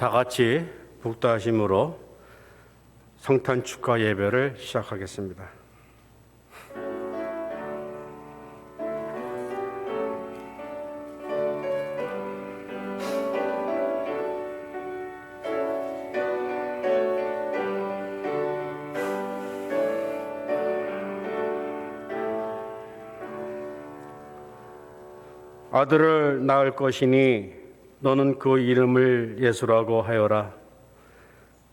다 같이 북도하심으로 성탄 축하 예배를 시작하겠습니다. 아들을 낳을 것이니 너는 그 이름을 예수라고 하여라.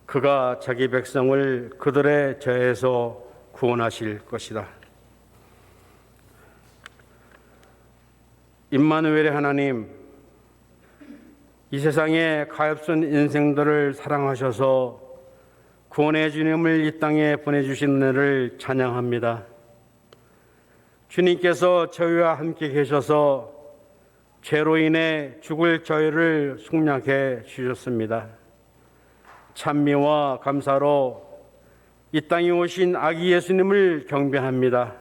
그가 자기 백성을 그들의 죄에서 구원하실 것이다. 임마누엘의 하나님, 이 세상의 가엾은 인생들을 사랑하셔서 구원의 주님을 이 땅에 보내주신 은혜를 찬양합니다. 주님께서 저희와 함께 계셔서 죄로 인해 죽을 저희를 속량해 주셨습니다. 찬미와 감사로 이 땅에 오신 아기 예수님을 경배합니다.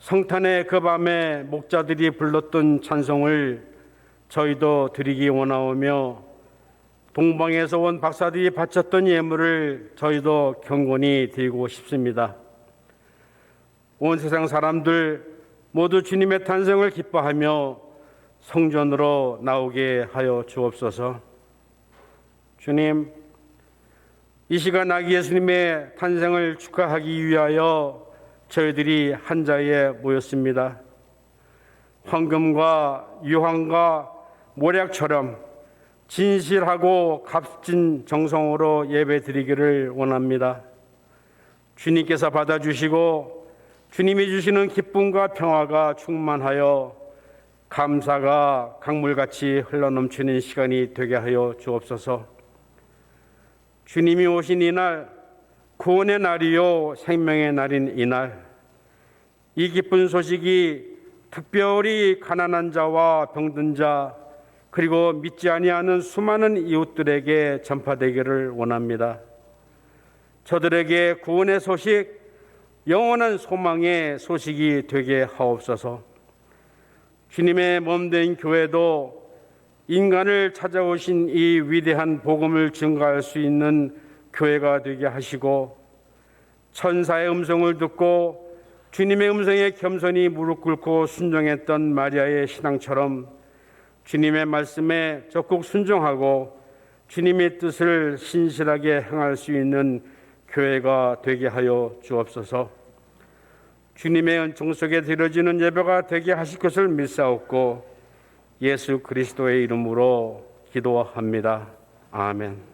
성탄의 그 밤에 목자들이 불렀던 찬송을 저희도 드리기 원하오며 동방에서 온 박사들이 바쳤던 예물을 저희도 경건히 드리고 싶습니다. 온 세상 사람들 모두 주님의 탄생을 기뻐하며 성전으로 나오게 하여 주옵소서. 주님, 이 시간 아기 예수님의 탄생을 축하하기 위하여 저희들이 한 자리에 모였습니다. 황금과 유황과 모략처럼 진실하고 값진 정성으로 예배드리기를 원합니다. 주님께서 받아주시고 주님이 주시는 기쁨과 평화가 충만하여 감사가 강물같이 흘러넘치는 시간이 되게 하여 주옵소서. 주님이 오신 이날, 구원의 날이요 생명의 날인 이날, 이 기쁜 소식이 특별히 가난한 자와 병든 자 그리고 믿지 아니하는 수많은 이웃들에게 전파되기를 원합니다. 저들에게 구원의 소식, 영원한 소망의 소식이 되게 하옵소서. 주님의 몸된 교회도 인간을 찾아오신 이 위대한 복음을 증거할 수 있는 교회가 되게 하시고, 천사의 음성을 듣고 주님의 음성에 겸손히 무릎 꿇고 순종했던 마리아의 신앙처럼 주님의 말씀에 적극 순종하고 주님의 뜻을 신실하게 행할 수 있는 교회가 되게 하여 주옵소서. 주님의 은총 속에 드려지는 예배가 되게 하실 것을 믿사옵고 예수 그리스도의 이름으로 기도합니다. 아멘.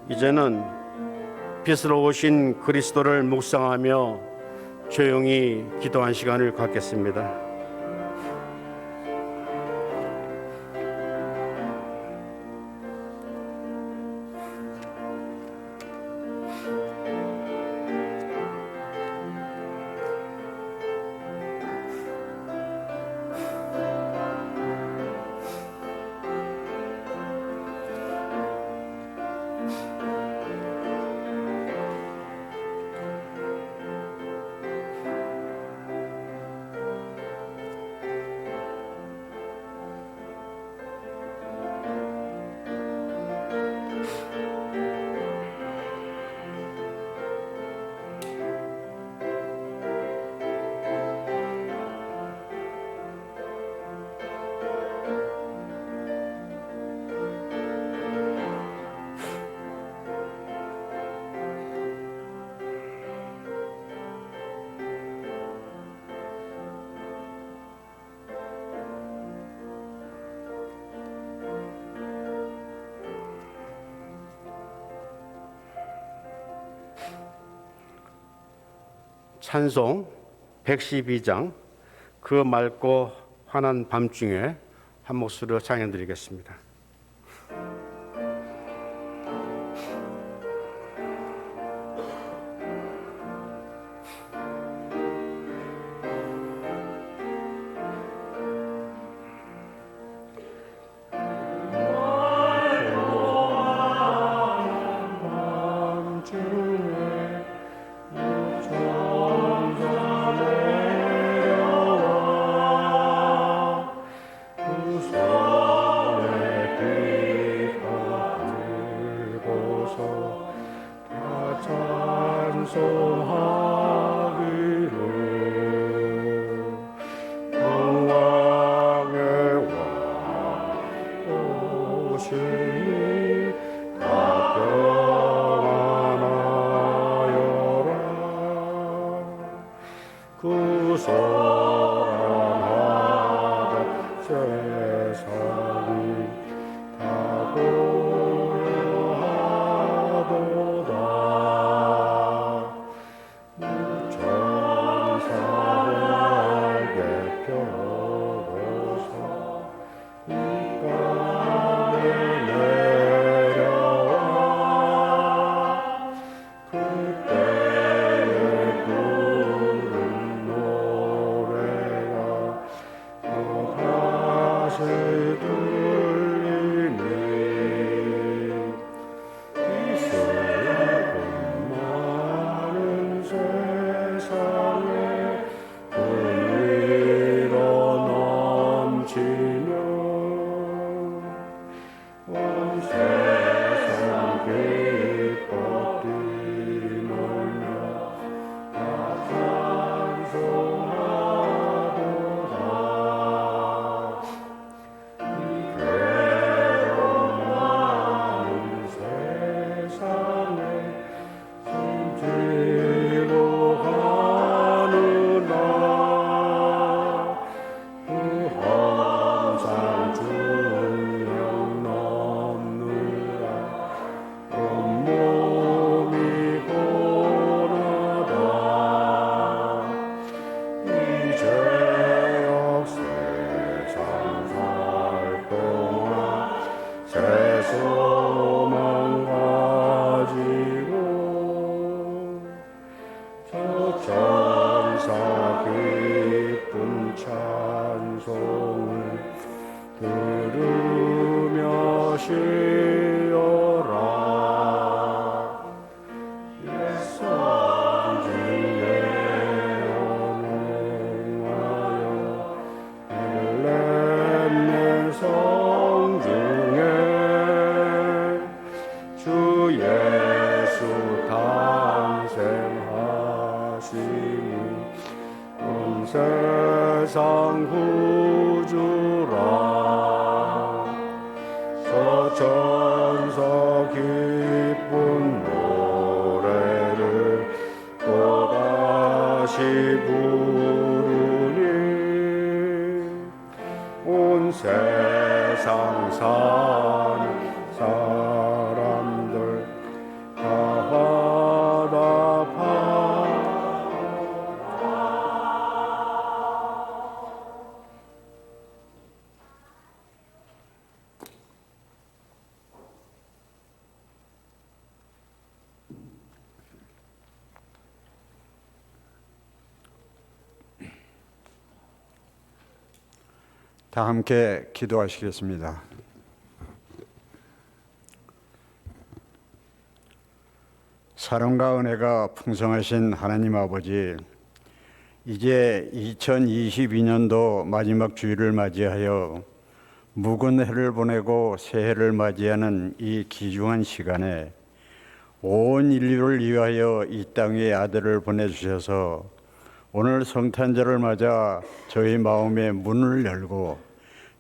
이제는 빛으로 오신 그리스도를 묵상하며 조용히 기도한 시간을 갖겠습니다. 찬송 112장 그 맑고 환한 밤중에 한 목소리로 찬양 드리겠습니다. 세상 구주라 서천서 기쁜 노래를 또다시 부르니 온 세상 사는 사람들 다 함께 기도하시겠습니다. 사랑과 은혜가 풍성하신 하나님 아버지, 이제 2022년도 마지막 주일을 맞이하여 묵은 해를 보내고 새해를 맞이하는 이 귀중한 시간에 온 인류를 위하여 이 땅에 아들을 보내주셔서 오늘 성탄절을 맞아 저희 마음의 문을 열고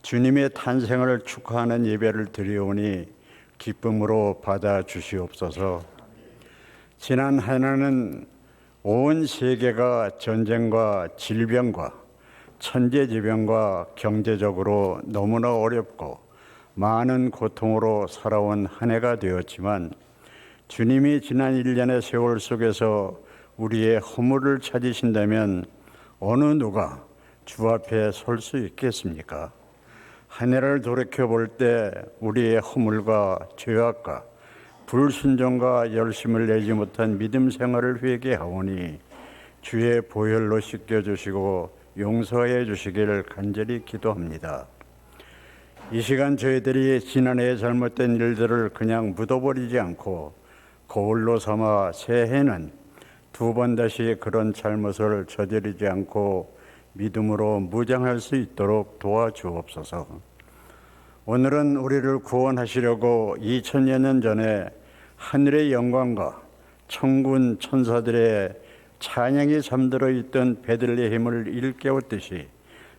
주님의 탄생을 축하하는 예배를 드리오니 기쁨으로 받아주시옵소서. 지난 한 해는 온 세계가 전쟁과 질병과 천재지변과 경제적으로 너무나 어렵고 많은 고통으로 살아온 한 해가 되었지만 주님이 지난 1년의 세월 속에서 우리의 허물을 찾으신다면 어느 누가 주 앞에 설 수 있겠습니까? 한 해를 돌이켜볼 때 우리의 허물과 죄악과 불순종과 열심을 내지 못한 믿음 생활을 회개하오니 주의 보혈로 씻겨주시고 용서해 주시기를 간절히 기도합니다. 이 시간 저희들이 지난해의 잘못된 일들을 그냥 묻어버리지 않고 거울로 삼아 새해는 두 번 다시 그런 잘못을 저지르지 않고 믿음으로 무장할 수 있도록 도와주옵소서. 오늘은 우리를 구원하시려고 2000여 년 전에 하늘의 영광과 천군 천사들의 찬양이 잠들어 있던 베들레헴을 일깨웠듯이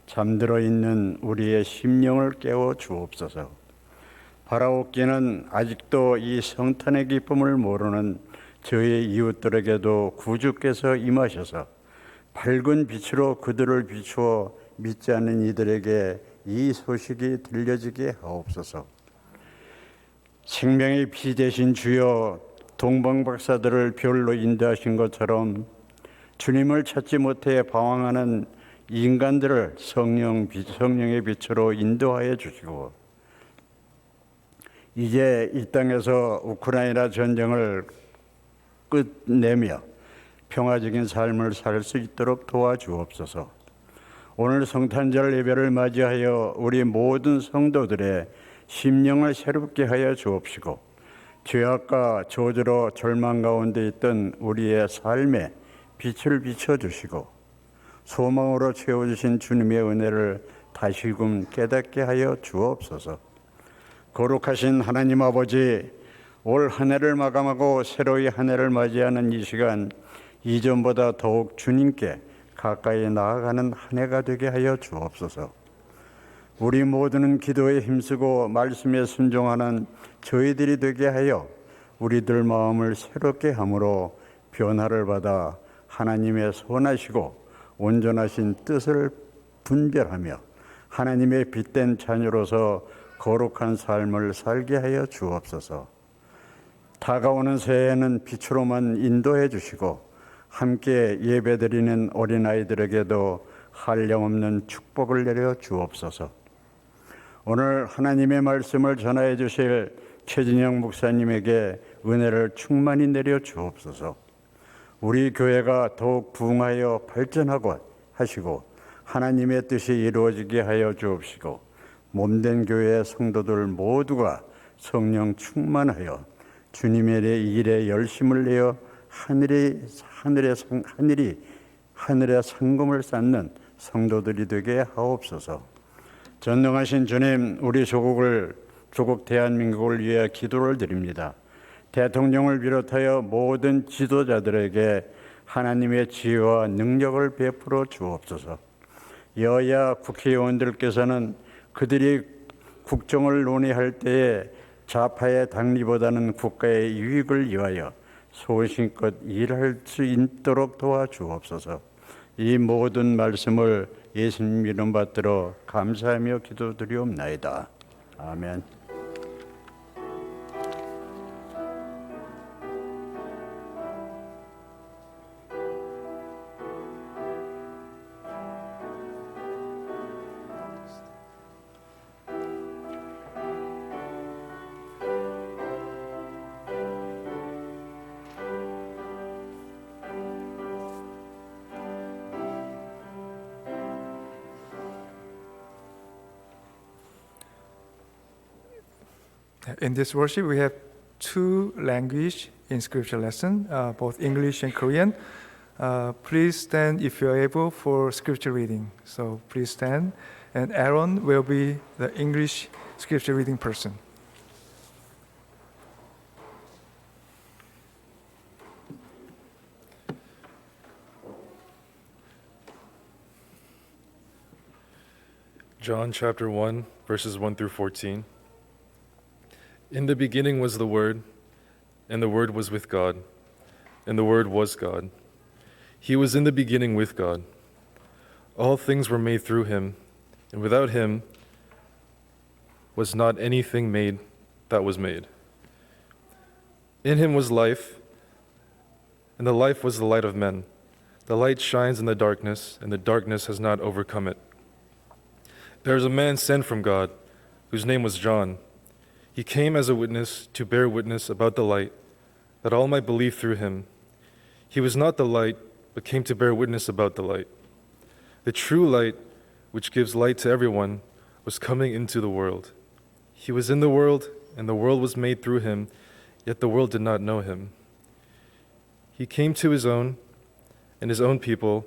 잠들어 있는 우리의 심령을 깨워 주옵소서. 바라옵기는 아직도 이 성탄의 기쁨을 모르는 저희 이웃들에게도 구주께서 임하셔서 밝은 빛으로 그들을 비추어 믿지 않는 이들에게 이 소식이 들려지게 하옵소서. 생명의 피 되신 주여, 동방박사들을 별로 인도하신 것처럼 주님을 찾지 못해 방황하는 인간들을 성령의 빛으로 인도하여 주시고 이제 이 땅에서 우크라이나 전쟁을 끝내며 평화적인 삶을 살 수 있도록 도와주옵소서. 오늘 성탄절 예배를 맞이하여 우리 모든 성도들의 심령을 새롭게 하여 주옵시고 죄악과 저주로 절망 가운데 있던 우리의 삶에 빛을 비춰주시고 소망으로 채워주신 주님의 은혜를 다시금 깨닫게 하여 주옵소서. 거룩하신 하나님 아버지, 올 한 해를 마감하고 새로이 한 해를 맞이하는 이 시간, 이전보다 더욱 주님께 가까이 나아가는 한 해가 되게 하여 주옵소서. 우리 모두는 기도에 힘쓰고 말씀에 순종하는 저희들이 되게 하여 우리들 마음을 새롭게 함으로 변화를 받아 하나님의 선하시고 온전하신 뜻을 분별하며 하나님의 빛된 자녀로서 거룩한 삶을 살게 하여 주옵소서. 다가오는 새해에는 빛으로만 인도해 주시고 함께 예배드리는 어린아이들에게도 한량없는 축복을 내려 주옵소서. 오늘 하나님의 말씀을 전하여 주실 최진영 목사님에게 은혜를 충만히 내려 주옵소서. 우리 교회가 더욱 부흥하여 발전하고 하시고 하나님의 뜻이 이루어지게 하여 주옵시고 몸된 교회의 성도들 모두가 성령 충만하여 주님의 일에 열심을 내어 하늘의 상금을 쌓는 성도들이 되게 하옵소서. 전능하신 주님, 우리 조국 대한민국을 위해 기도를 드립니다. 대통령을 비롯하여 모든 지도자들에게 하나님의 지혜와 능력을 베풀어 주옵소서. 여야 국회의원들께서는 그들이 국정을 논의할 때에 좌파의 당리보다는 국가의 유익을 위하여 소신껏 일할 수 있도록 도와주옵소서. 이 모든 말씀을 예수님 이름 받들어 감사하며 기도드리옵나이다. 아멘. In this worship, we have two language in scripture lesson, both English and Korean. Please stand if you are able for scripture reading. So please stand, and Aaron will be the English scripture reading person. John chapter 1, verses 1 through 14. In the beginning was the Word, and the Word was with God, and the Word was God. He was in the beginning with God. All things were made through him, and without him was not anything made that was made. In him was life, and the life was the light of men. The light shines in the darkness, and the darkness has not overcome it. There was a man sent from God, whose name was John. He came as a witness to bear witness about the light, that all might believe through him. He was not the light, but came to bear witness about the light. The true light, which gives light to everyone, was coming into the world. He was in the world, and the world was made through him, yet the world did not know him. He came to his own, and his own people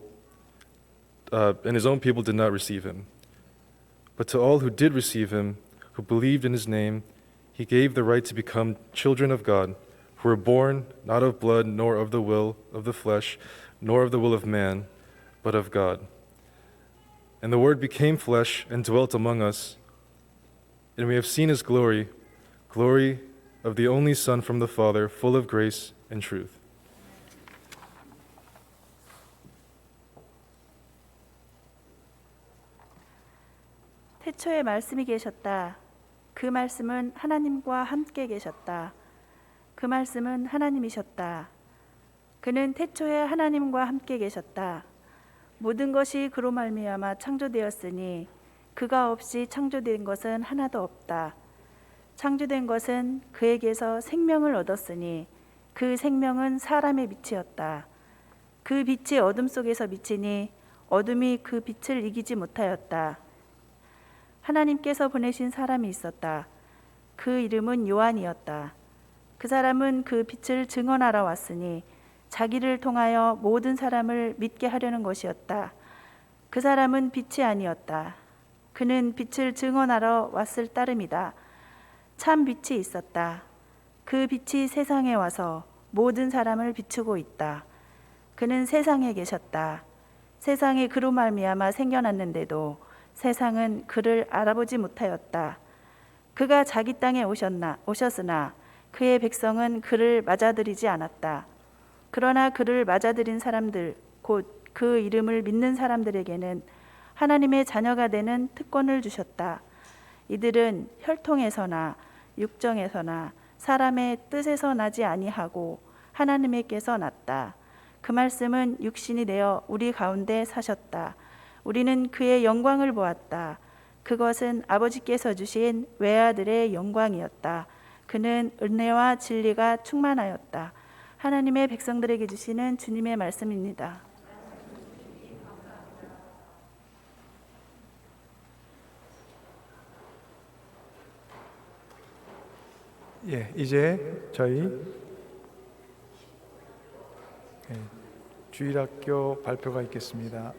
did not receive him. But to all who did receive him, who believed in his name, he gave the right to become children of God, who were born not of blood, nor of the will of the flesh, nor of the will of man, but of God. And the Word became flesh and dwelt among us, and we have seen his glory, glory of the only Son from the Father, full of grace and truth. 태초에 말씀이 계셨다. 그 말씀은 하나님과 함께 계셨다. 그 말씀은 하나님이셨다. 그는 태초에 하나님과 함께 계셨다. 모든 것이 그로 말미암아 창조되었으니 그가 없이 창조된 것은 하나도 없다. 창조된 것은 그에게서 생명을 얻었으니 그 생명은 사람의 빛이었다. 그 빛이 어둠 속에서 비치니 어둠이 그 빛을 이기지 못하였다. 하나님께서 보내신 사람이 있었다. 그 이름은 요한이었다. 그 사람은 그 빛을 증언하러 왔으니 자기를 통하여 모든 사람을 믿게 하려는 것이었다. 그 사람은 빛이 아니었다. 그는 빛을 증언하러 왔을 따름이다. 참 빛이 있었다. 그 빛이 세상에 와서 모든 사람을 비추고 있다. 그는 세상에 계셨다. 세상이 그로 말미암아 생겨났는데도 세상은 그를 알아보지 못하였다. 그가 자기 땅에 오셨으나 그의 백성은 그를 맞아들이지 않았다. 그러나 그를 맞아들인 사람들, 곧 그 이름을 믿는 사람들에게는 하나님의 자녀가 되는 특권을 주셨다. 이들은 혈통에서나 육정에서나 사람의 뜻에서 나지 아니하고 하나님께서 났다. 그 말씀은 육신이 되어 우리 가운데 사셨다. 우리는 그의 영광을 보았다. 그것은 아버지께서 주신 외아들의 영광이었다. 그는 은혜와 진리가 충만하였다. 하나님의 백성들에게 주시는 주님의 말씀입니다. 예, 이제 저희 주일학교 발표가 있겠습니다.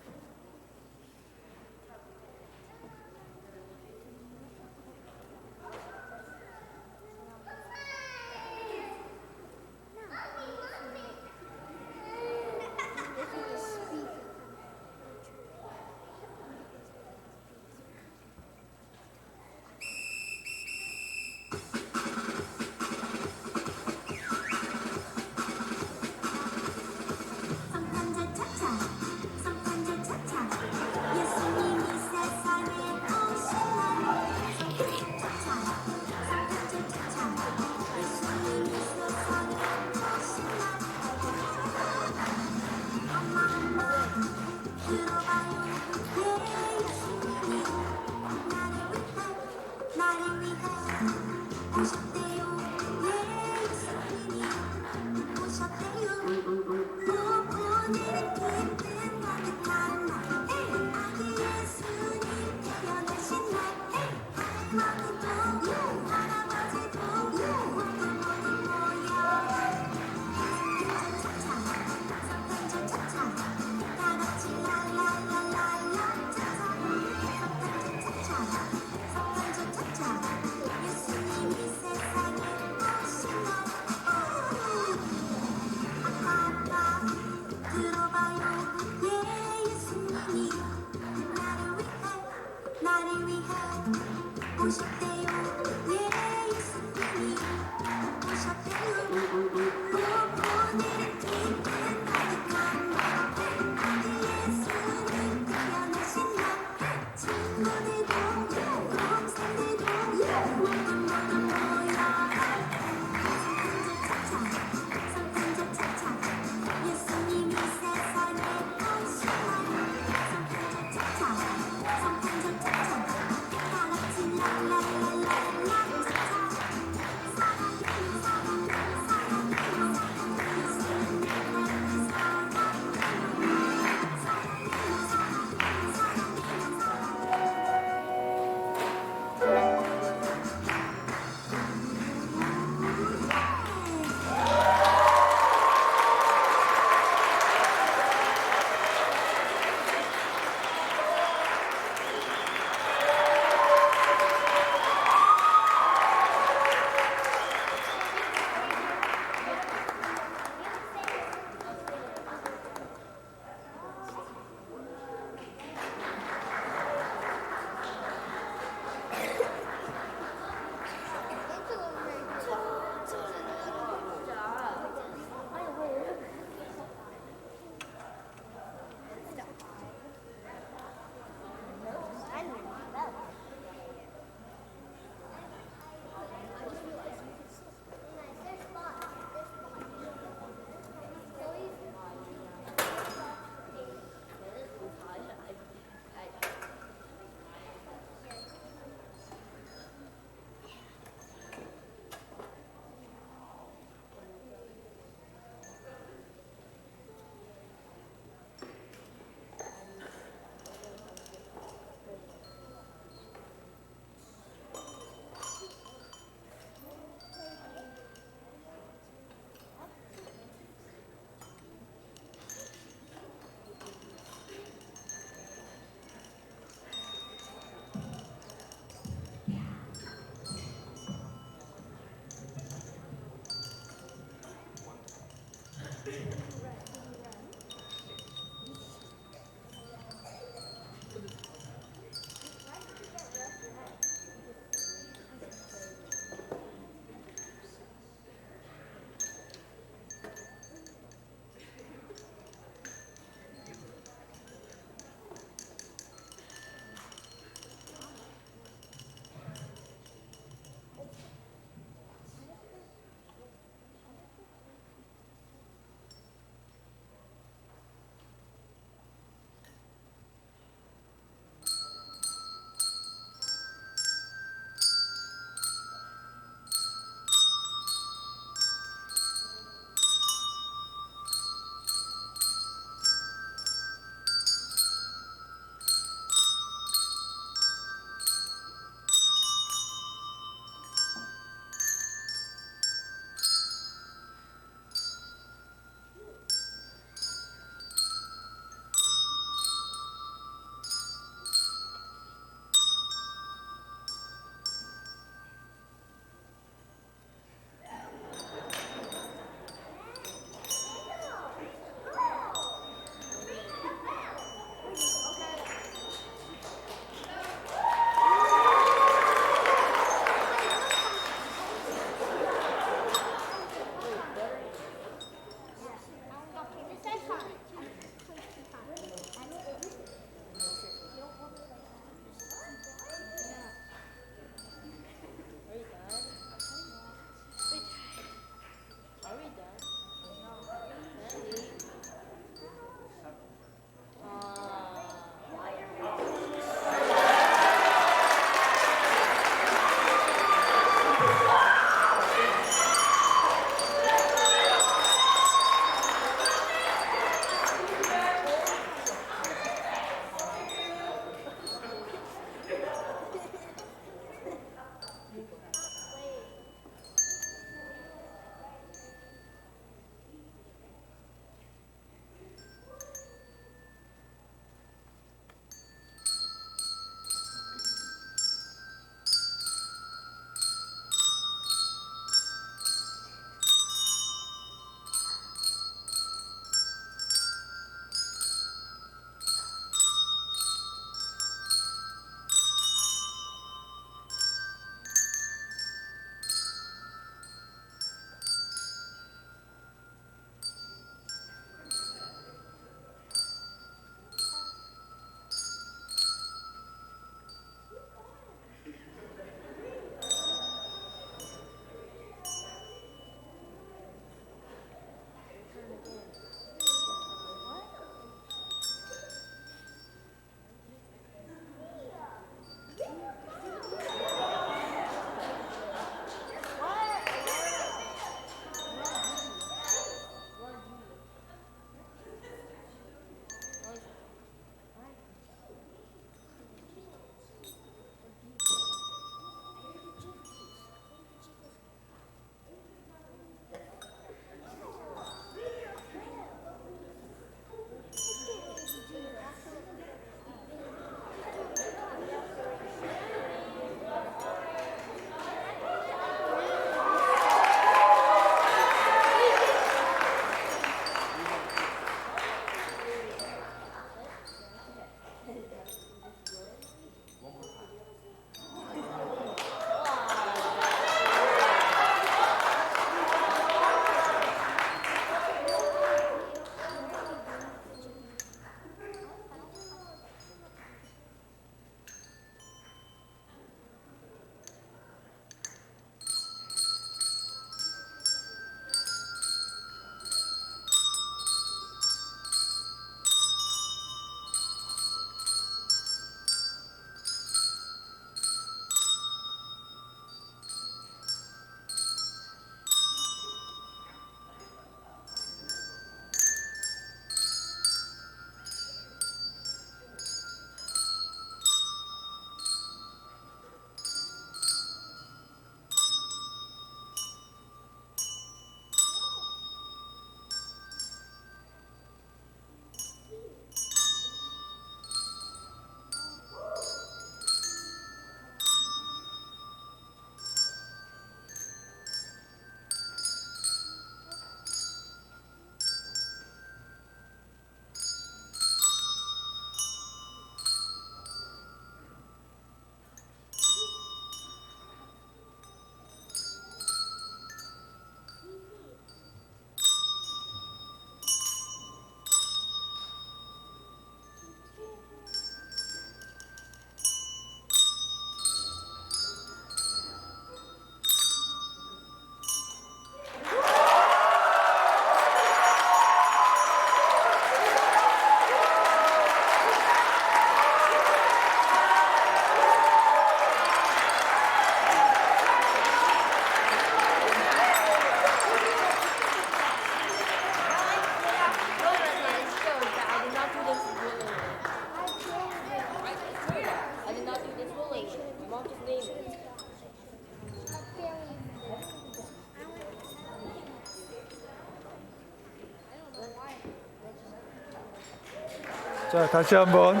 자, 다시 한번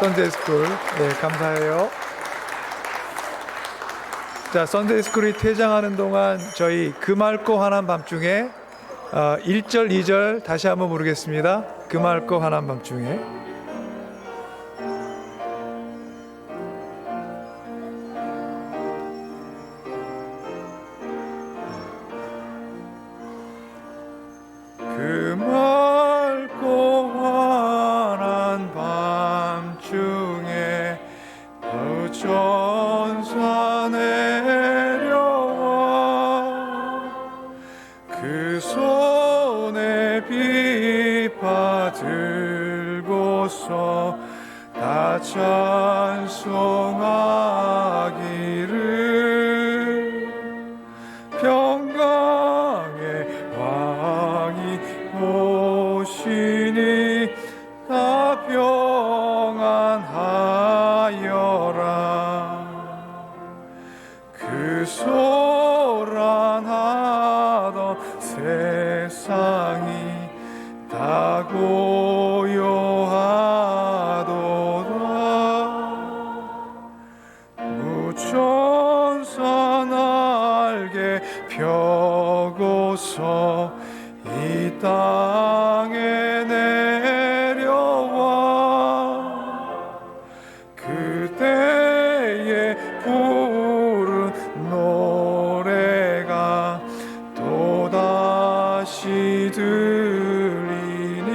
선데이 스쿨 감사해요. 자, 선데이 스쿨이 퇴장하는 동안 저희 그 맑고 환한 밤중에 1절, 2절 다시 한번 부르겠습니다. 그 맑고 환한 밤중에. 그 맑고 환한 밤중에 전사 내려와 그 손에 비파 들고서 다 찬송하기를 평강의 왕이 오시니 다 평안하여라. 그 소란하던 세상이 다 고요하도다. 무천사 날개 펴고서 이 땅에 내려와 그대의 부른 노래가 또다시 들리니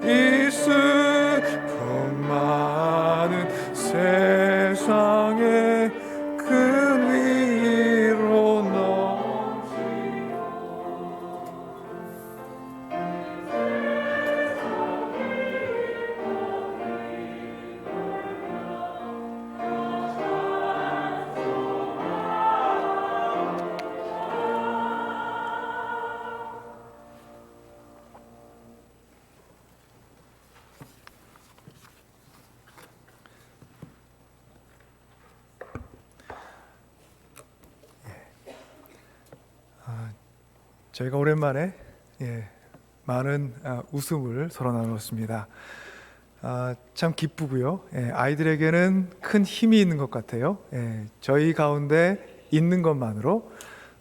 이 슬픔 많은 세상에 큰 위로 저희가 오랜만에 많은 웃음을 서로 나눴습니다. 참 기쁘고요. 아이들에게는 큰 힘이 있는 것 같아요. 저희 가운데 있는 것만으로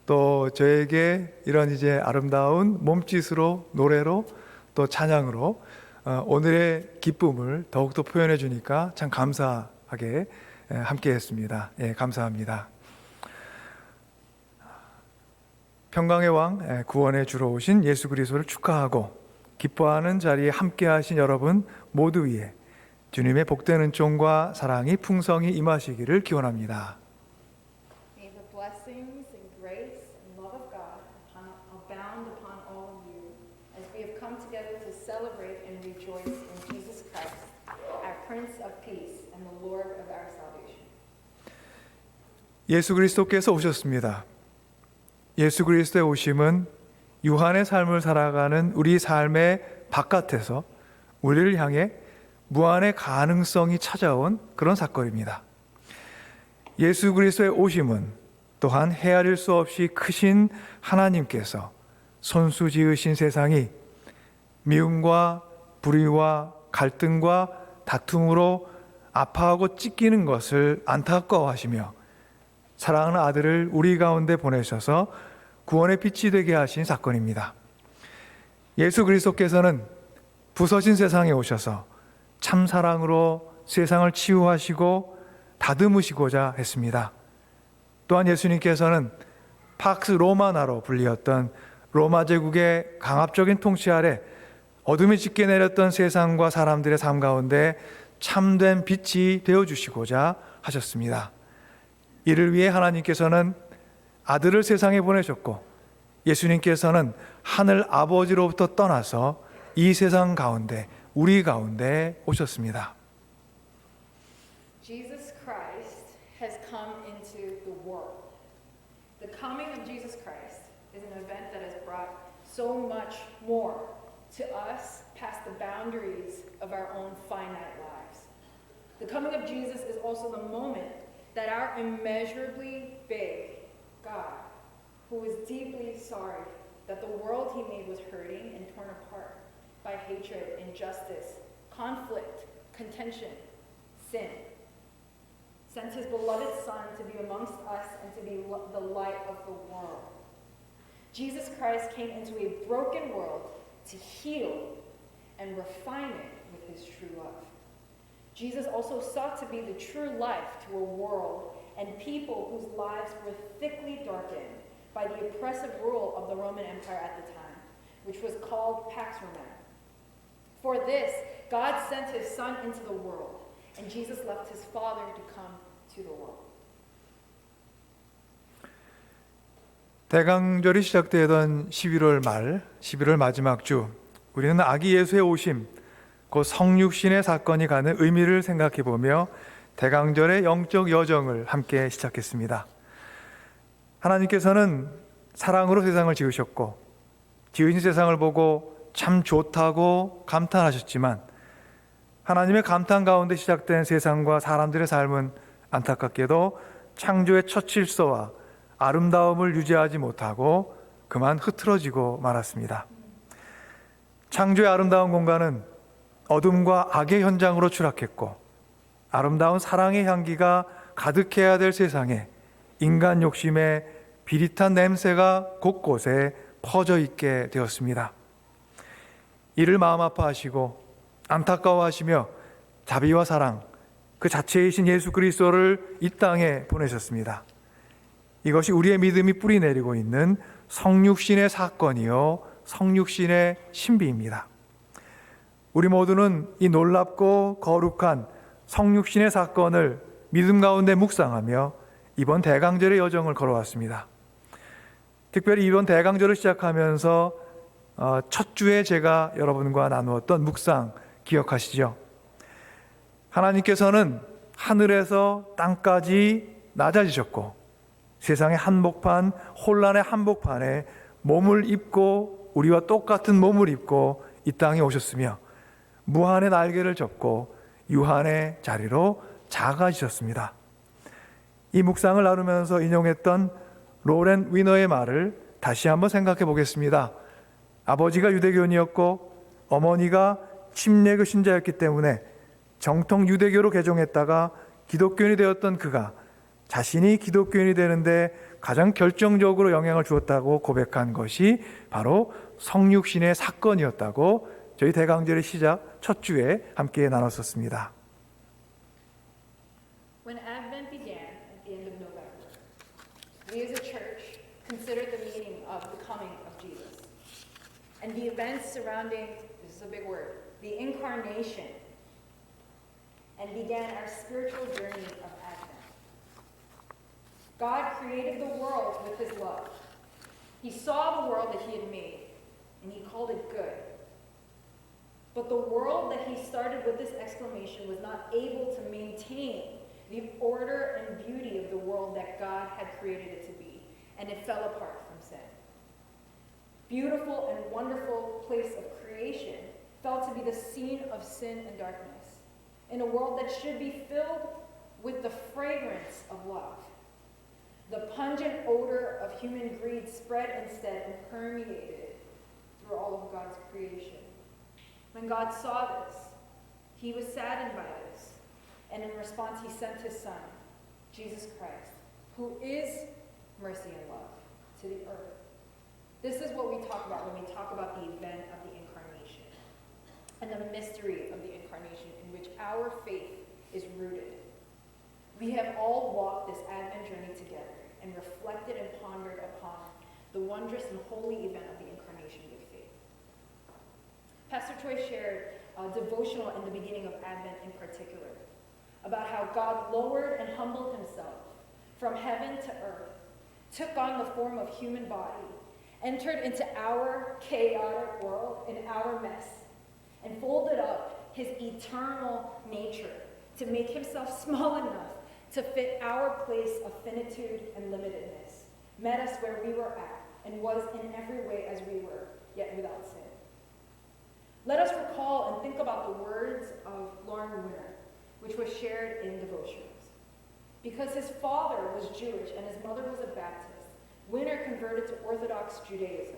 또 저에게 이런 이제 아름다운 몸짓으로 노래로 또 찬양으로 오늘의 기쁨을 더욱더 표현해 주니까 참 감사하게 함께 했습니다. 감사합니다. 평강의 왕 구원의 주로 오신 예수 그리스도를 축하하고 기뻐하는 자리에 함께 하신 여러분 모두 위에 주님의 복된 은총과 사랑이 풍성히 임하시기를 기원합니다. May the blessings and grace and love of God abound upon all of you as we have come together to celebrate and rejoice in Jesus Christ, our Prince of Peace and the Lord of our salvation. 예수 그리스도께서 오셨습니다. 예수 그리스도의 오심은 유한의 삶을 살아가는 우리 삶의 바깥에서 우리를 향해 무한의 가능성이 찾아온 그런 사건입니다. 예수 그리스도의 오심은 또한 헤아릴 수 없이 크신 하나님께서 손수 지으신 세상이 미움과 불의와 갈등과 다툼으로 아파하고 찢기는 것을 안타까워하시며 사랑하는 아들을 우리 가운데 보내셔서 구원의 빛이 되게 하신 사건입니다. 예수 그리스도께서는 부서진 세상에 오셔서 참 사랑으로 세상을 치유하시고 다듬으시고자 했습니다. 또한 예수님께서는 팍스 로마나로 불리었던 로마 제국의 강압적인 통치 아래 어둠이 짙게 내렸던 세상과 사람들의 삶 가운데 참된 빛이 되어주시고자 하셨습니다. 이를 위해 하나님께서는 아들을 세상에 보내셨고 예수님께서는 하늘 아버지로부터 떠나서 이 세상 가운데 우리 가운데 오셨습니다. Jesus Christ has come into the world. The coming of Jesus Christ is an event that has brought so much more to us past the boundaries of our own finite lives. The coming of Jesus is also the moment that our immeasurably big God, who is deeply sorry that the world he made was hurting and torn apart, by hatred, injustice, conflict, contention, sin. Sent his beloved Son to be amongst us and to be the light of the world. Jesus Christ came into a broken world to heal and refine it with his true love. Jesus also sought to be the true life to a world and people whose lives were thickly darkened by the oppressive rule of the Roman Empire at the time, which was called Pax Romana. For this, God sent his Son into the world, and Jesus left his Father to come to the world. 대강절이 시작되던 11월 마지막 주, 우리는 아기 예수의 오심, 곧 성육신의 사건이 가는 의미를 생각해 보며 대강절의 영적 여정을 함께 시작했습니다. 하나님께서는 사랑으로 세상을 지으셨고 지으신 세상을 보고 참 좋다고 감탄하셨지만 하나님의 감탄 가운데 시작된 세상과 사람들의 삶은 안타깝게도 창조의 첫 질서와 아름다움을 유지하지 못하고 그만 흐트러지고 말았습니다. 창조의 아름다운 공간은 어둠과 악의 현장으로 추락했고 아름다운 사랑의 향기가 가득해야 될 세상에 인간 욕심의 비릿한 냄새가 곳곳에 퍼져 있게 되었습니다. 이를 마음 아파하시고 안타까워하시며 자비와 사랑 그 자체이신 예수 그리스도를 이 땅에 보내셨습니다. 이것이 우리의 믿음이 뿌리내리고 있는 성육신의 사건이요 성육신의 신비입니다. 우리 모두는 이 놀랍고 거룩한 성육신의 사건을 믿음 가운데 묵상하며 이번 대강절의 여정을 걸어왔습니다. 특별히 이번 대강절을 시작하면서 첫 주에 제가 여러분과 나누었던 묵상 기억하시죠? 하나님께서는 하늘에서 땅까지 낮아지셨고 세상의 한복판, 혼란의 한복판에 몸을 입고 우리와 똑같은 몸을 입고 이 땅에 오셨으며 무한의 날개를 접고 유한의 자리로 작아지셨습니다. 이 묵상을 나누면서 인용했던 로렌 위너의 말을 다시 한번 생각해 보겠습니다. 아버지가 유대교인이었고 어머니가 침례교 신자였기 때문에 정통 유대교로 개종했다가 기독교인이 되었던 그가 자신이 기독교인이 되는데 가장 결정적으로 영향을 주었다고 고백한 것이 바로 성육신의 사건이었다고 저희 대강절의 시작 첫 주에 함께 나눴었습니다. When Advent began at the end of November, we as a church considered the meaning of the coming of Jesus and the events surrounding, this is a big word, the incarnation, and began our spiritual journey of Advent. God created the world with his love. He saw the world that he had made, and he called it good. But the world that he started with this exclamation was not able to maintain the order and beauty of the world that God had created it to be, and it fell apart from sin. Beautiful and wonderful place of creation fell to be the scene of sin and darkness, in a world that should be filled with the fragrance of love. The pungent odor of human greed spread instead and permeated through all of God's creation. When God saw this, he was saddened by this, and in response he sent his Son, Jesus Christ, who is mercy and love, to the earth. This is what we talk about when we talk about the event of the incarnation and the mystery of the incarnation in which our faith is rooted. We have all walked this Advent journey together and reflected and pondered upon the wondrous and holy event of the incarnation with faith. Pastor Choi shared a devotional in the beginning of Advent in particular about how God lowered and humbled himself from heaven to earth, took on the form of human body, entered into our chaotic world in our mess, and folded up his eternal nature to make himself small enough to fit our place of finitude and limitedness, met us where we were at, and was in every way as we were, yet without sin. Let us recall and think about the words of Lauren Winner, which was shared in devotions. Because his father was Jewish and his mother was a Baptist, Winner converted to Orthodox Judaism.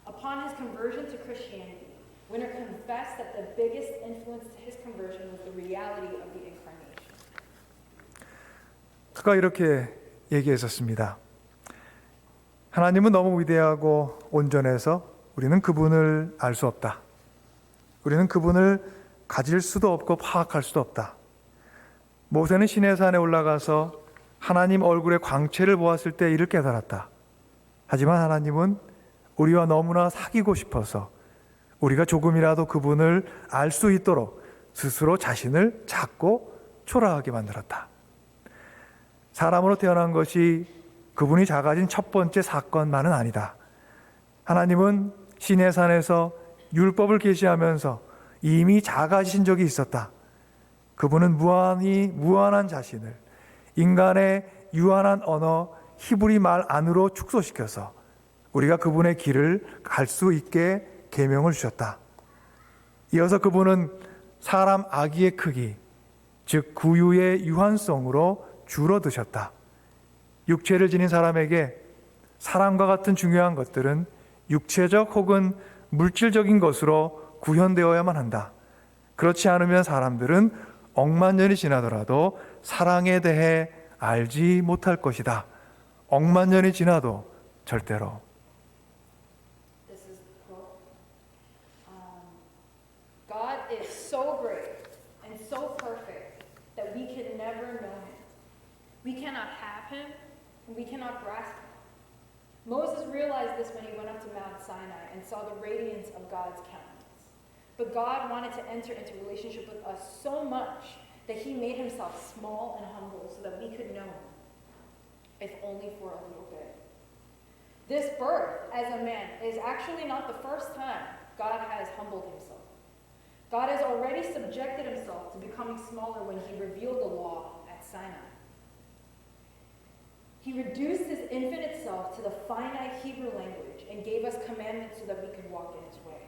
Upon his conversion to Christianity, Winner confessed that the biggest influence to his conversion was the reality of the incarnation. 그가 이렇게 얘기했었습니다. 하나님은 너무 위대하고 온전해서 우리는 그분을 알 수 없다. 우리는 그분을 가질 수도 없고 파악할 수도 없다. 모세는 시내산에 올라가서 하나님 얼굴의 광채를 보았을 때 이를 깨달았다. 하지만 하나님은 우리와 너무나 사귀고 싶어서 우리가 조금이라도 그분을 알 수 있도록 스스로 자신을 작고 초라하게 만들었다. 사람으로 태어난 것이 그분이 작아진 첫 번째 사건만은 아니다. 하나님은 시내산에서 율법을 계시하면서 이미 작아지신 적이 있었다. 그분은 무한한 자신을 인간의 유한한 언어 히브리 말 안으로 축소시켜서 우리가 그분의 길을 갈 수 있게 계명을 주셨다. 이어서 그분은 사람 아기의 크기, 즉 구유의 유한성으로 줄어드셨다. 육체를 지닌 사람에게 사람과 같은 중요한 것들은 육체적 혹은 물질적인 것으로 구현되어야만 한다. 그렇지 않으면 사람들은 억만 년이 지나더라도 사랑에 대해 알지 못할 것이다. 억만 년이 지나도 절대로. This is the quote. God is so great and so perfect that we can never know him. We cannot have him and we cannot grasp him. Moses realized this when he went up to Mount Sinai and saw the radiance of God's countenance. But God wanted to enter into relationship with us so much that he made himself small and humble so that we could know him, if only for a little bit. This birth as a man is actually not the first time God has humbled himself. God has already subjected himself to becoming smaller when he revealed the law at Sinai. He reduced his infinite self to the finite Hebrew language and gave us commandments so that we could walk in his way.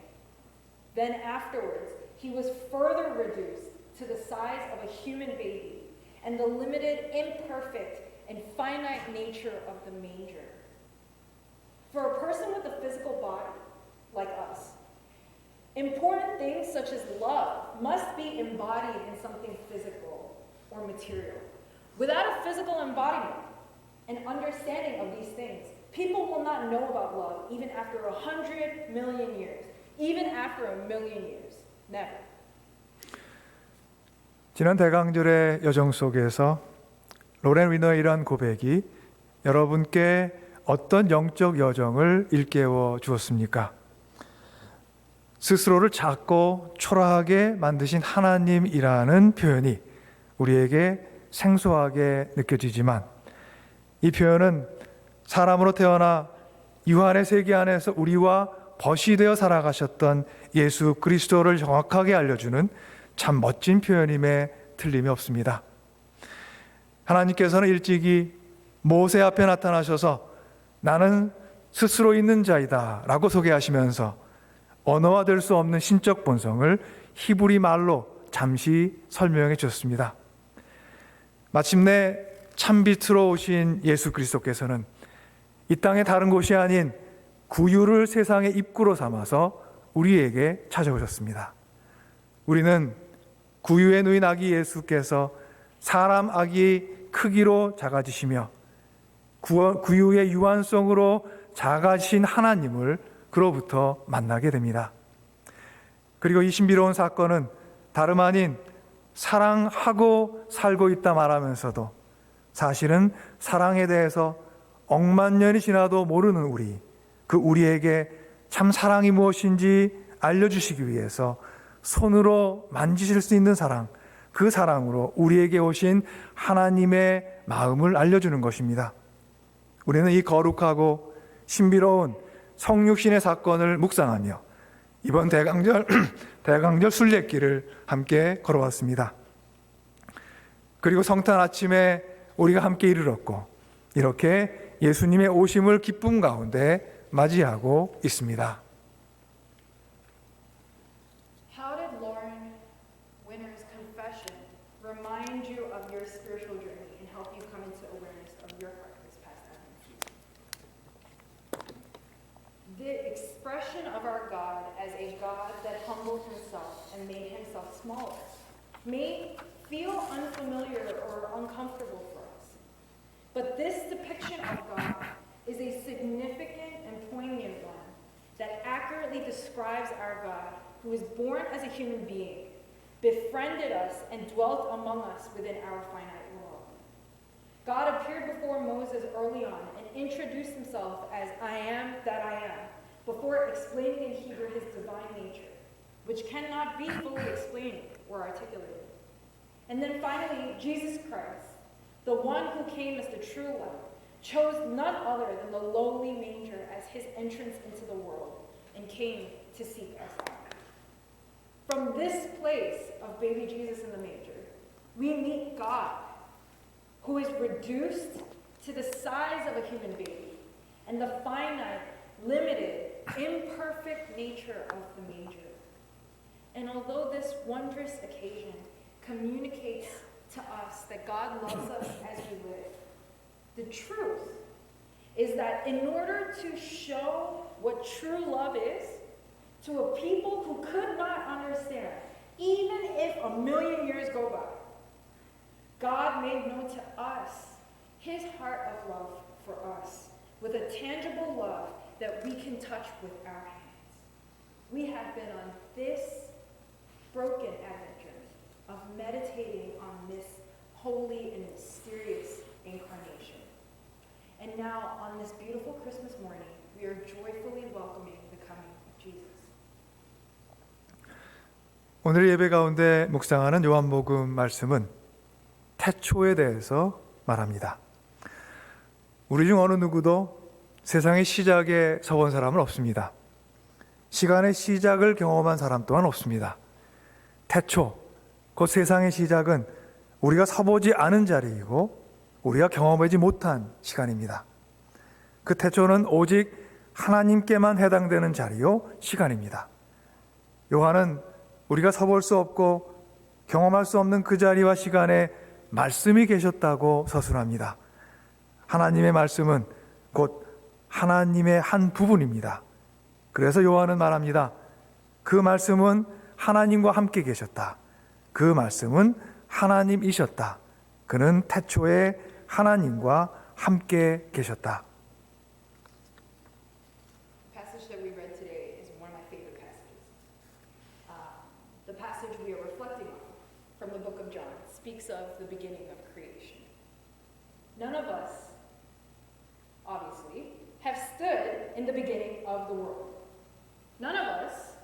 Then afterwards, he was further reduced to the size of a human baby and the limited, imperfect, and finite nature of the manger. For a person with a physical body, like us, important things such as love must be embodied in something physical or material. Without a physical embodiment and understanding of these things, people will not know about love even after 100 million years, even after 1 million years. Never. 지난 대강절의 여정 속에서 로렌 위너의 이러한 고백이 여러분께 어떤 영적 여정을 일깨워 주었습니까? 스스로를 작고 초라하게 만드신 하나님이라는 표현이 우리에게 생소하게 느껴지지만 이 표현은 사람으로 태어나 유한의 세계 안에서 우리와 벗이 되어 살아가셨던 예수 그리스도를 정확하게 알려주는 참 멋진 표현임에 틀림이 없습니다. 하나님께서는 일찍이 모세 앞에 나타나셔서 나는 스스로 있는 자이다 라고 소개하시면서 언어화될 수 없는 신적 본성을 히브리 말로 잠시 설명해 주셨습니다. 마침내 참빛으로 오신 예수 그리스도께서는 이 땅의 다른 곳이 아닌 구유를 세상의 입구로 삼아서 우리에게 찾아오셨습니다. 우리는 구유에 누인 아기 예수께서 사람 아기 크기로 작아지시며 구유의 유한성으로 작아지신 하나님을 그로부터 만나게 됩니다. 그리고 이 신비로운 사건은 다름 아닌 사랑하고 살고 있다 말하면서도 사실은 사랑에 대해서 억만 년이 지나도 모르는 우리에게 참 사랑이 무엇인지 알려주시기 위해서 손으로 만지실 수 있는 사랑, 그 사랑으로 우리에게 오신 하나님의 마음을 알려주는 것입니다. 우리는 이 거룩하고 신비로운 성육신의 사건을 묵상하며 이번 대강절 순례길을 함께 걸어왔습니다. 그리고 성탄 아침에 우리가 함께 이르렀고 이렇게 예수님의 오심을 기쁨 가운데 맞이하고 있습니다. How did Lauren Winner's confession remind you of your spiritual journey and help you come into awareness of your heart this past Advent season? the expression of our God as a God that humbled himself and made himself smaller may feel unfamiliar or uncomfortable for us. But this depiction of God is a significant and poignant one that accurately describes our God, who was born as a human being, befriended us, and dwelt among us within our finite world. God appeared before Moses early on and introduced himself as I am that I am, before explaining in Hebrew his divine nature, which cannot be fully explained or articulated. And then finally, Jesus Christ, the one who came as the true Lamb, chose none other than the lowly manger as his entrance into the world and came to seek us out. From this place of baby Jesus in the manger, we meet God, who is reduced to the size of a human baby and the finite, limited, imperfect nature of the manger. And although this wondrous occasion communicates to us that God loves us as we live, the truth is that in order to show what true love is to a people who could not understand, even if 1,000,000 years go by, God made known to us his heart of love for us with a tangible love that we can touch with our hands. We have been on this broken Advent journey of meditating on this holy and mysterious incarnation. And now, on this beautiful Christmas morning, we are joyfully welcoming the coming of Jesus. 오늘 예배 가운데 묵상하는 요한복음 말씀은 태초에 대해서 말합니다. 우리 중 어느 누구도 세상의 시작에 서본 사람은 없습니다. 시간의 시작을 경험한 사람 또한 없습니다. 태초, 그 세상의 시작은 우리가 서보지 않은 자리이고 우리가 경험하지 못한 시간입니다. 그 태초는 오직 하나님께만 해당되는 자리요 시간입니다. 요한은 우리가 서볼 수 없고 경험할 수 없는 그 자리와 시간에 말씀이 계셨다고 서술합니다. 하나님의 말씀은 곧 하나님의 한 부분입니다. 그래서 요한은 말합니다. 그 말씀은 하나님과 함께 계셨다. 그 말씀은 하나님이셨다. 그는 태초에 하나님과 함께 계셨다. The passage that we read today is one of my favorite passages. The passage we are reflecting on from the book of John speaks of the beginning of creation. None of us, obviously, have stood in the beginning of the world. None of us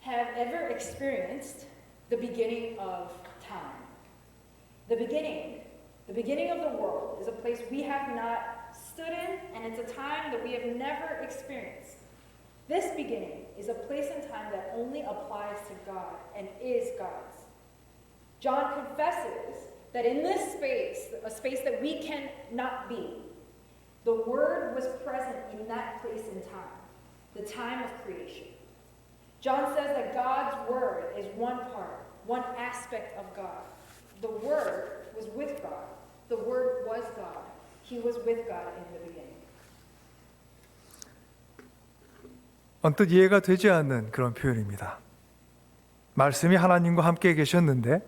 have ever experienced the beginning of time. The beginning of the world is a place we have not stood in, and it's a time that we have never experienced. This beginning is a place and time that only applies to God and is God's. John confesses that in this space, a space that we cannot be, the Word was present in that place and time, the time of creation. John says that God's Word is one part, one aspect of God. The Word was with God. The Word was God. He was with God in the beginning. 언뜻 이해가 되지 않는 그런 표현입니다. 말씀이 하나님과 함께 계셨는데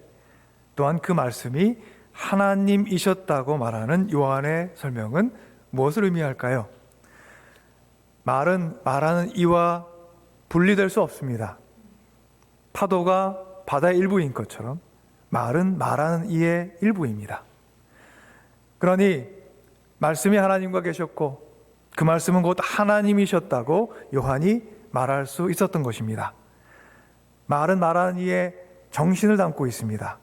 또한 그 말씀이 하나님이셨다고 말하는 요한의 설명은 무엇을 의미할까요? 말은 말하는 이와 분리될 수 없습니다. 파도가 바다의 일부인 것처럼 말은 말하는 이의 일부입니다. 그러니 말씀이 하나님과 계셨고 그 말씀은 곧 하나님이셨다고 요한이 말할 수 있었던 것입니다. 말은 말하는 이의 정신을 담고 있습니다.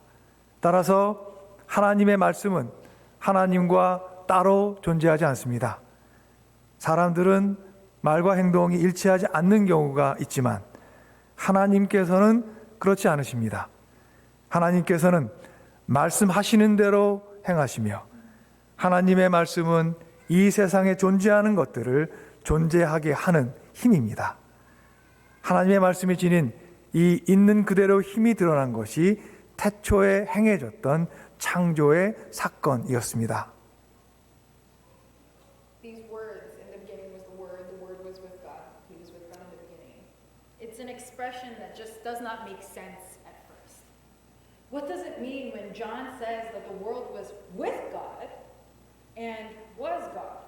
따라서 하나님의 말씀은 하나님과 따로 존재하지 않습니다. 사람들은 말과 행동이 일치하지 않는 경우가 있지만 하나님께서는 그렇지 않으십니다. 하나님께서는 말씀하시는 대로 행하시며 하나님의 말씀은 이 세상에 존재하는 것들을 존재하게 하는 힘입니다. 하나님의 말씀이 지닌 이 있는 그대로 힘이 드러난 것이 태초에 행해졌던 창조의 사건이었습니다. These words in the beginning was the Word was with God, He was with God in the beginning. It's an expression that just does not make sense at first. What does it mean when John says that the world was with God and was God?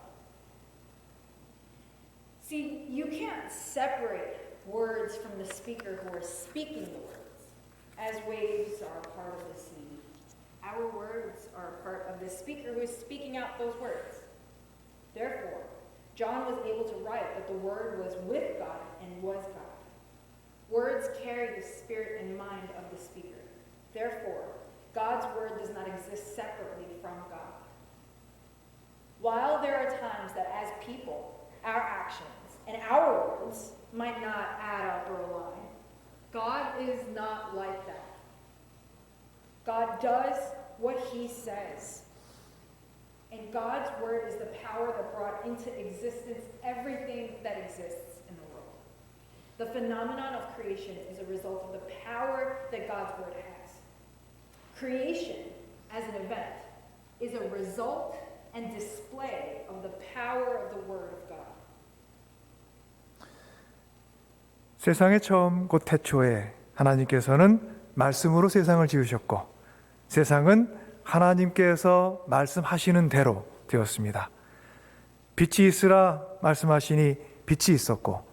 See, you can't separate words from the speaker who are speaking the words, as waves are a part of the sea. Our words are a part of the speaker who is speaking out those words. Therefore, John was able to write that the Word was with God and was God. Words carry the spirit and mind of the speaker. Therefore, God's Word does not exist separately from God. While there are times that as people, our actions and our words might not add up or align, God is not like that. God does what He says. And God's Word is the power that brought into existence everything that exists in the world. The phenomenon of creation is a result of the power that God's Word has. Creation, as an event, is a result and display of the power of the Word of God. 세상의 처음 곧 태초에 하나님께서는 말씀으로 세상을 지으셨고 세상은 하나님께서 말씀하시는 대로 되었습니다. 빛이 있으라 말씀하시니 빛이 있었고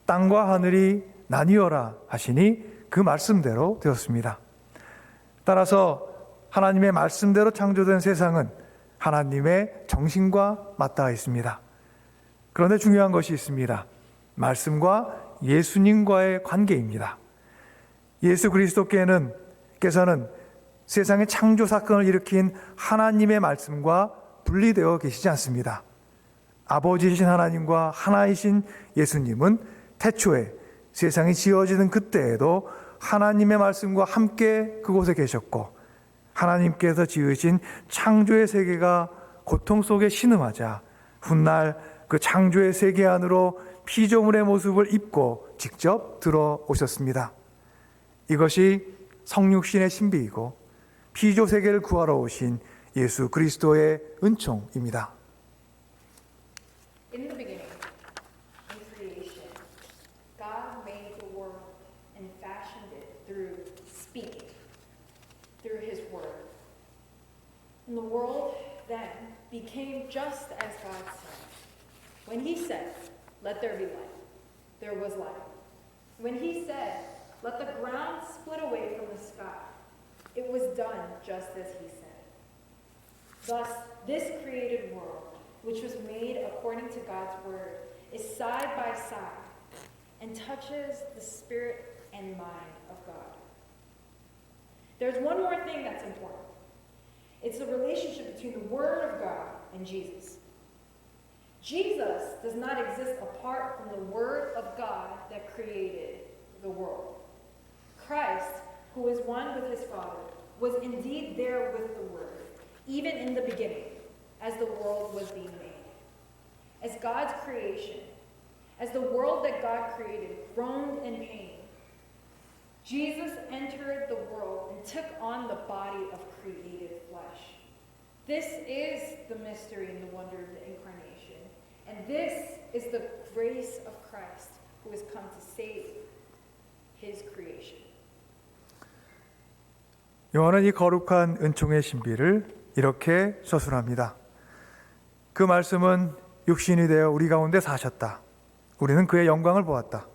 땅과 하늘이 나뉘어라 하시니 그 말씀대로 되었습니다. 따라서 하나님의 말씀대로 창조된 세상은 하나님의 정신과 맞닿아 있습니다. 그런데 중요한 것이 있습니다. 말씀과 예수님과의 관계입니다. 예수 그리스도께서는 세상의 창조 사건을 일으킨 하나님의 말씀과 분리되어 계시지 않습니다. 아버지이신 하나님과 하나이신 예수님은 태초에 세상이 지어지는 그때에도 하나님의 말씀과 함께 그곳에 계셨고 하나님께서 지으신 창조의 세계가 고통 속에 신음하자 훗날 그 창조의 세계 안으로 피조물의 모습을 입고 직접 들어오셨습니다. 이것이 성육신의 신비이고 피조 세계를 구하러 오신 예수 그리스도의 은총입니다. In the beginning, in creation, God made the world and fashioned it through speaking, through His Word. And the world then became just as God said. When He said, "Let there be light," there was light. When He said, "Let the ground split away from the sky," it was done just as He said. Thus, this created world, which was made according to God's Word, is side by side and touches the spirit and mind of God. There's one more thing that's important. It's the relationship between the Word of God and Jesus. Jesus does not exist apart from the Word of God that created the world. Christ, who is one with His Father, was indeed there with the Word, even in the beginning, as the world was being made. As God's creation, as the world that God created groaned in pain, Jesus entered the world and took on the body of created flesh. This is the mystery and the wonder of the incarnation. And this is the grace of Christ who has come to save His creation. 요한은 이 거룩한 은총의 신비를 이렇게 서술합니다. 그 말씀은 육신이 되어 우리 가운데 사셨다. 우리는 그의 영광을 보았다.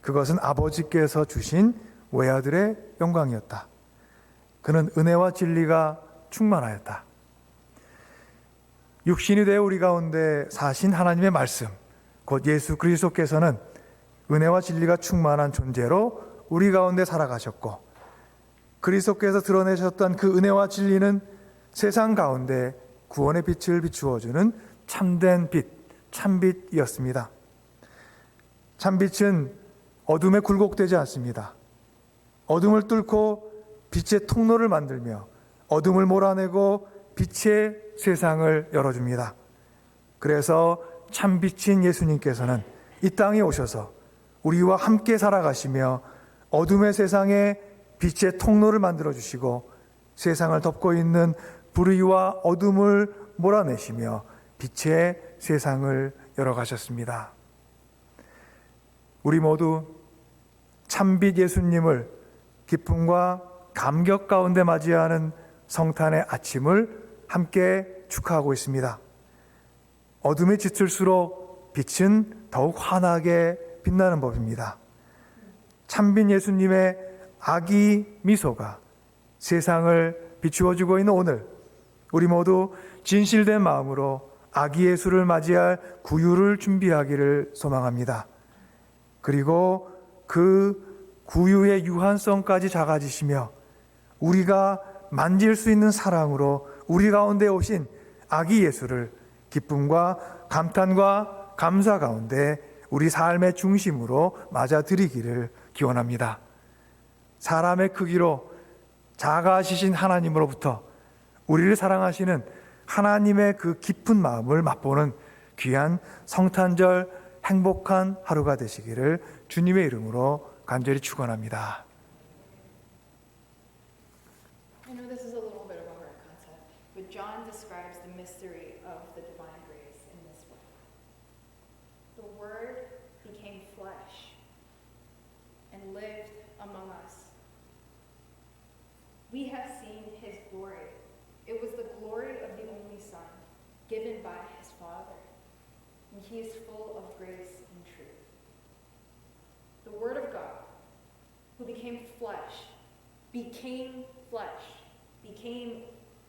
그것은 아버지께서 주신 외아들의 영광이었다. 그는 은혜와 진리가 충만하였다. 육신이 되어 우리 가운데 사신 하나님의 말씀, 곧 예수 그리스도께서는 은혜와 진리가 충만한 존재로 우리 가운데 살아가셨고 그리스도께서 드러내셨던 그 은혜와 진리는 세상 가운데 구원의 빛을 비추어주는 참된 빛, 참빛이었습니다. 참빛은 어둠에 굴곡되지 않습니다. 어둠을 뚫고 빛의 통로를 만들며 어둠을 몰아내고 빛의 세상을 열어줍니다. 그래서 참빛인 예수님께서는 이 땅에 오셔서 우리와 함께 살아가시며 어둠의 세상에 빛의 통로를 만들어주시고 세상을 덮고 있는 불의와 어둠을 몰아내시며 빛의 세상을 열어가셨습니다. 우리 모두 참빛 예수님을 기쁨과 감격 가운데 맞이하는 성탄의 아침을 함께 축하하고 있습니다. 어둠이 짙을수록 빛은 더욱 환하게 빛나는 법입니다. 참빛 예수님의 아기 미소가 세상을 비추어주고 있는 오늘, 우리 모두 진실된 마음으로 아기 예수를 맞이할 구유를 준비하기를 소망합니다. 그리고 그 구유의 유한성까지 작아지시며 우리가 만질 수 있는 사랑으로 우리 가운데 오신 아기 예수를 기쁨과 감탄과 감사 가운데 우리 삶의 중심으로 맞아들이기를 기원합니다. 사람의 크기로 작아지신 하나님으로부터 우리를 사랑하시는 하나님의 그 깊은 마음을 맛보는 귀한 성탄절 행복한 하루가 되시기를 주님의 이름으로 간절히 축원합니다. I know this is a little bit of a hard concept, but John describes the mystery of the divine grace in this way. The Word became flesh and lived among us. We have seen His glory. It was the glory of the only Son, given by His Father. And He is full of grace and truth. The Word of God, who became flesh, became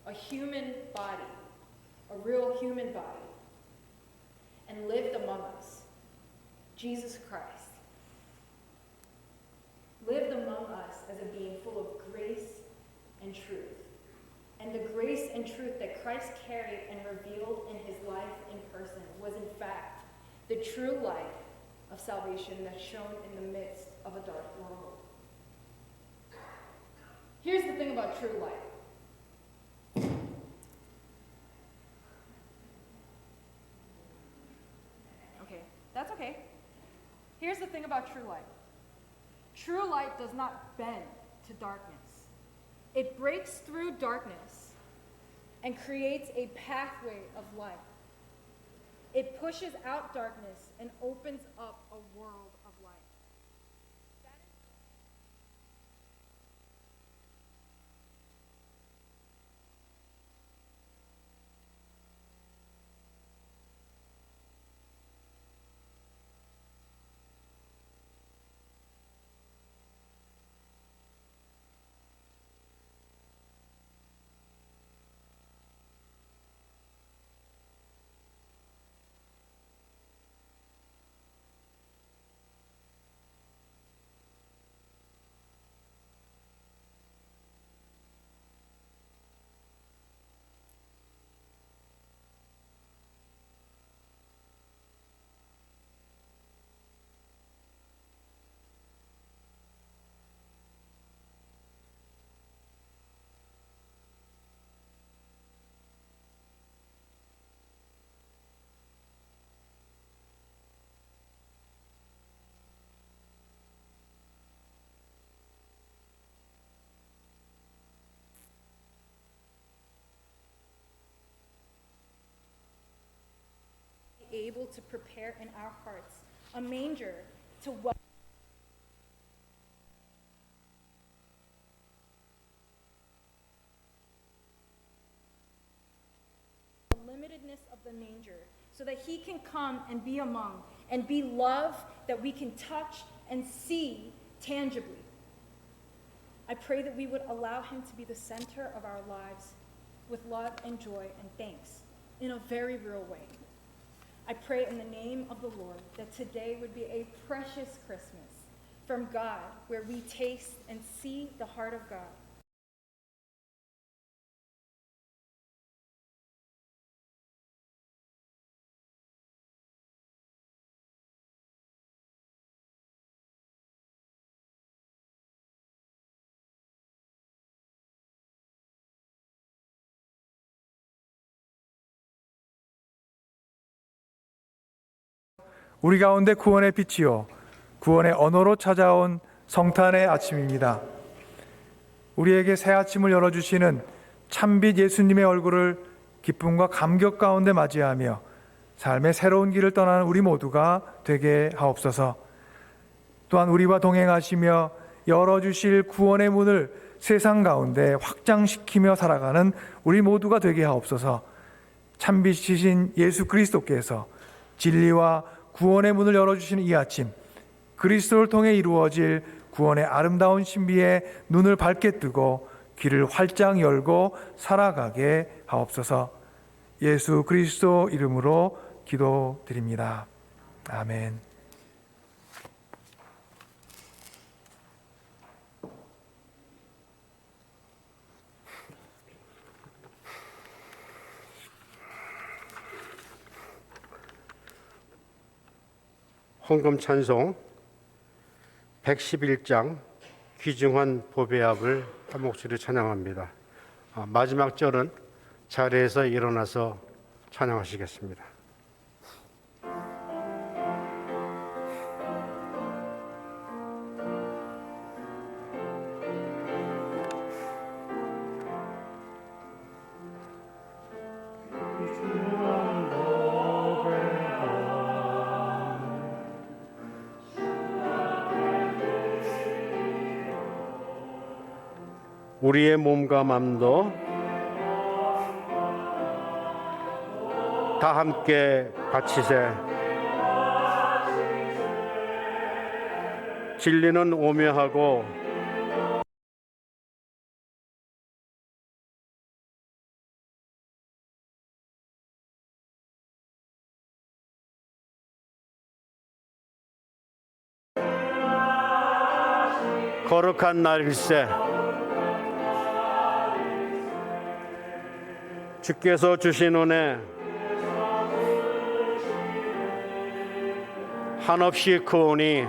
a human body, a real human body, and lived among us. Jesus Christ lived among us as a being full of grace and truth. And the grace and truth that Christ carried and revealed in His life in person was in fact the true light of salvation that shone in the midst of a dark world. Here's the thing about true light. Okay, that's okay. Here's the thing about true light. True light does not bend to darkness. It breaks through darkness and creates a pathway of light. It pushes out darkness and opens up a world of light. Able to prepare in our hearts a manger to welcome the limitedness of the manger so that He can come and be among and be love that we can touch and see tangibly. I pray that we would allow Him to be the center of our lives with love and joy and thanks in a very real way. I pray in the name of the Lord that today would be a precious Christmas from God, where we taste and see the heart of God. 우리 가운데 구원의 빛이요 구원의 언어로 찾아온 성탄의 아침입니다. 우리에게 새 아침을 열어주시는 참빛 예수님의 얼굴을 기쁨과 감격 가운데 맞이하며 삶의 새로운 길을 떠나는 우리 모두가 되게 하옵소서. 또한 우리와 동행하시며 열어주실 구원의 문을 세상 가운데 확장시키며 살아가는 우리 모두가 되게 하옵소서. 참빛이신 예수 그리스도께서 진리와 구원의 문을 열어주시는 이 아침, 그리스도를 통해 이루어질 구원의 아름다운 신비에 눈을 밝게 뜨고 귀를 활짝 열고 살아가게 하옵소서. 예수 그리스도 이름으로 기도드립니다. 아멘. 헌금 찬송 111장 귀중한 보배압을 한 목소리로 찬양합니다. 마지막 절은 자리에서 일어나서 찬양하시겠습니다. 우리의 몸과 맘도 다 함께 바치세. 진리는 오묘하고 거룩한 날일세. 주께서 주신 은혜 한없이 크오니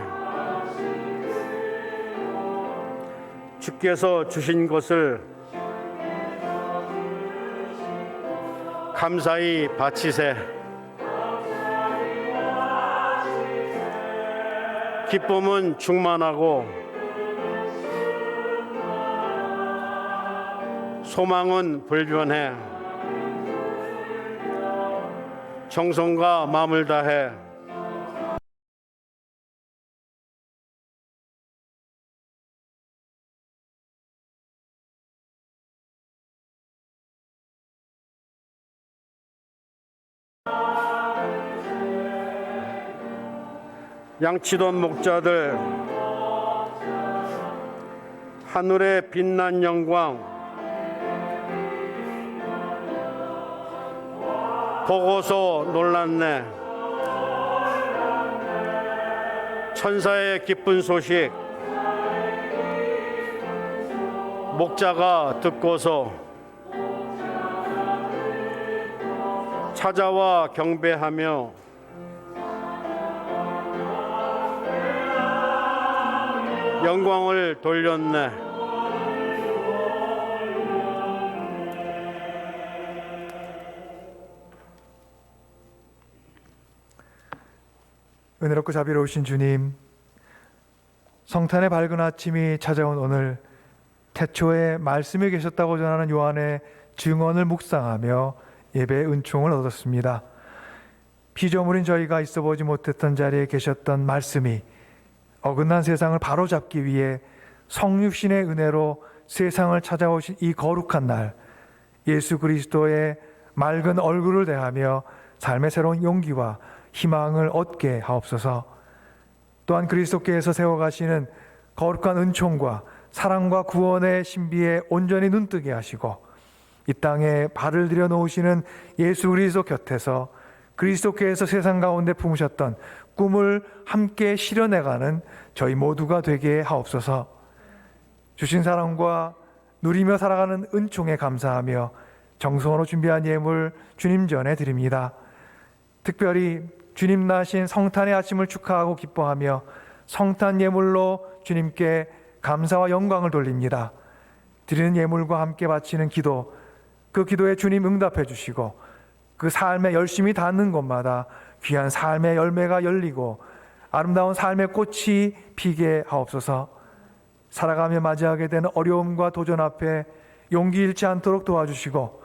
주께서 주신 것을 감사히 바치세. 기쁨은 충만하고 소망은 불변해. 정성과 마음을 다해 양치던 목자들 하늘의 빛난 영광 보고서 놀랐네. 천사의 기쁜 소식 목자가 듣고서 찾아와 경배하며 영광을 돌렸네. 은혜롭고 자비로우신 주님, 성탄의 밝은 아침이 찾아온 오늘 태초에 말씀이 계셨다고 전하는 요한의 증언을 묵상하며 예배의 은총을 얻었습니다. 피조물인 저희가 있어보지 못했던 자리에 계셨던 말씀이 어긋난 세상을 바로잡기 위해 성육신의 은혜로 세상을 찾아오신 이 거룩한 날, 예수 그리스도의 맑은 얼굴을 대하며 삶의 새로운 용기와 희망을 얻게 하옵소서. 또한 그리스도께서 세워가시는 거룩한 은총과 사랑과 구원의 신비에 온전히 눈뜨게 하시고 이 땅에 발을 들여 놓으시는 예수 그리스도 곁에서 그리스도께서 세상 가운데 품으셨던 꿈을 함께 실현해가는 저희 모두가 되게 하옵소서. 주신 사랑과 누리며 살아가는 은총에 감사하며 정성으로 준비한 예물 주님 전에 드립니다. 특별히 주님 나신 성탄의 아침을 축하하고 기뻐하며 성탄 예물로 주님께 감사와 영광을 돌립니다. 드리는 예물과 함께 바치는 기도, 그 기도에 주님 응답해 주시고 그 삶에 열심히 닿는 곳마다 귀한 삶의 열매가 열리고 아름다운 삶의 꽃이 피게 하옵소서. 살아가며 맞이하게 되는 어려움과 도전 앞에 용기 잃지 않도록 도와주시고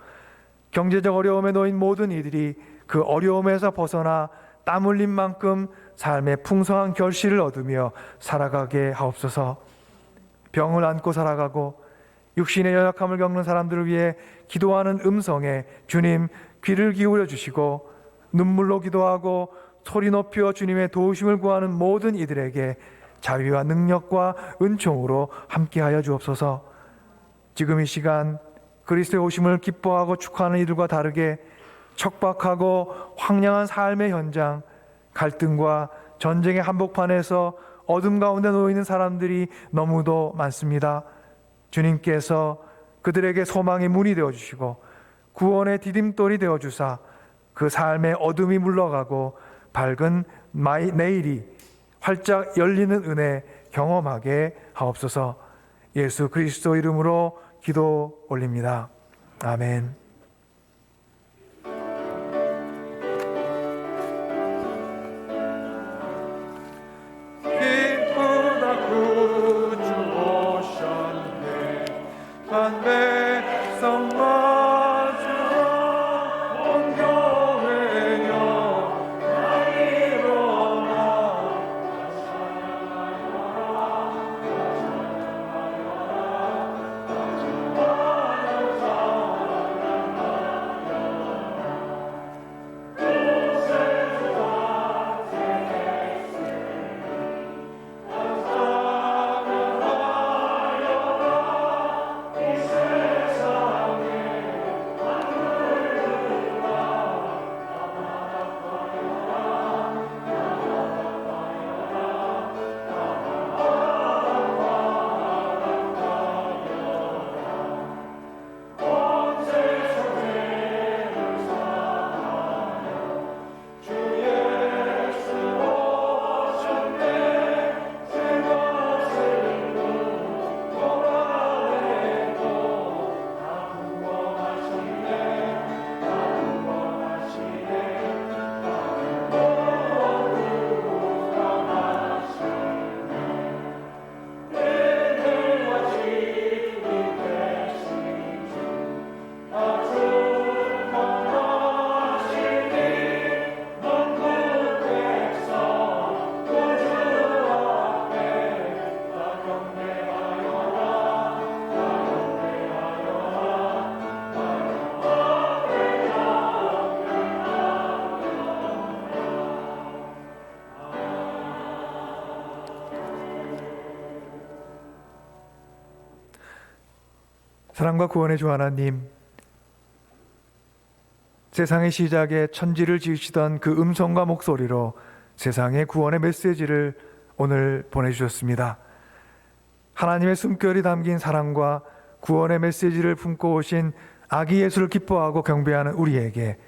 경제적 어려움에 놓인 모든 이들이 그 어려움에서 벗어나 땀 흘린 만큼 삶의 풍성한 결실을 얻으며 살아가게 하옵소서. 병을 안고 살아가고 육신의 연약함을 겪는 사람들을 위해 기도하는 음성에 주님 귀를 기울여 주시고, 눈물로 기도하고 소리 높여 주님의 도우심을 구하는 모든 이들에게 자비와 능력과 은총으로 함께하여 주옵소서. 지금 이 시간 그리스도의 오심을 기뻐하고 축하하는 이들과 다르게 척박하고 황량한 삶의 현장, 갈등과 전쟁의 한복판에서 어둠 가운데 놓여 있는 사람들이 너무도 많습니다. 주님께서 그들에게 소망의 문이 되어주시고 구원의 디딤돌이 되어주사 그 삶의 어둠이 물러가고 밝은 내일이 활짝 열리는 은혜 경험하게 하옵소서. 예수 그리스도 이름으로 기도 올립니다. 아멘. 기쁘다 구주 오셨네. 한 백성 맞으러 온 교회여 나 일어나. 사랑과 구원의 주 하나님, 세상의 시작에 천지를 지으시던 그 음성과 목소리로 세상의 구원의 메시지를 오늘 보내주셨습니다. 하나님의 숨결이 담긴 사랑과 구원의 메시지를 품고 오신 아기 예수를 기뻐하고 경배하는 우리에게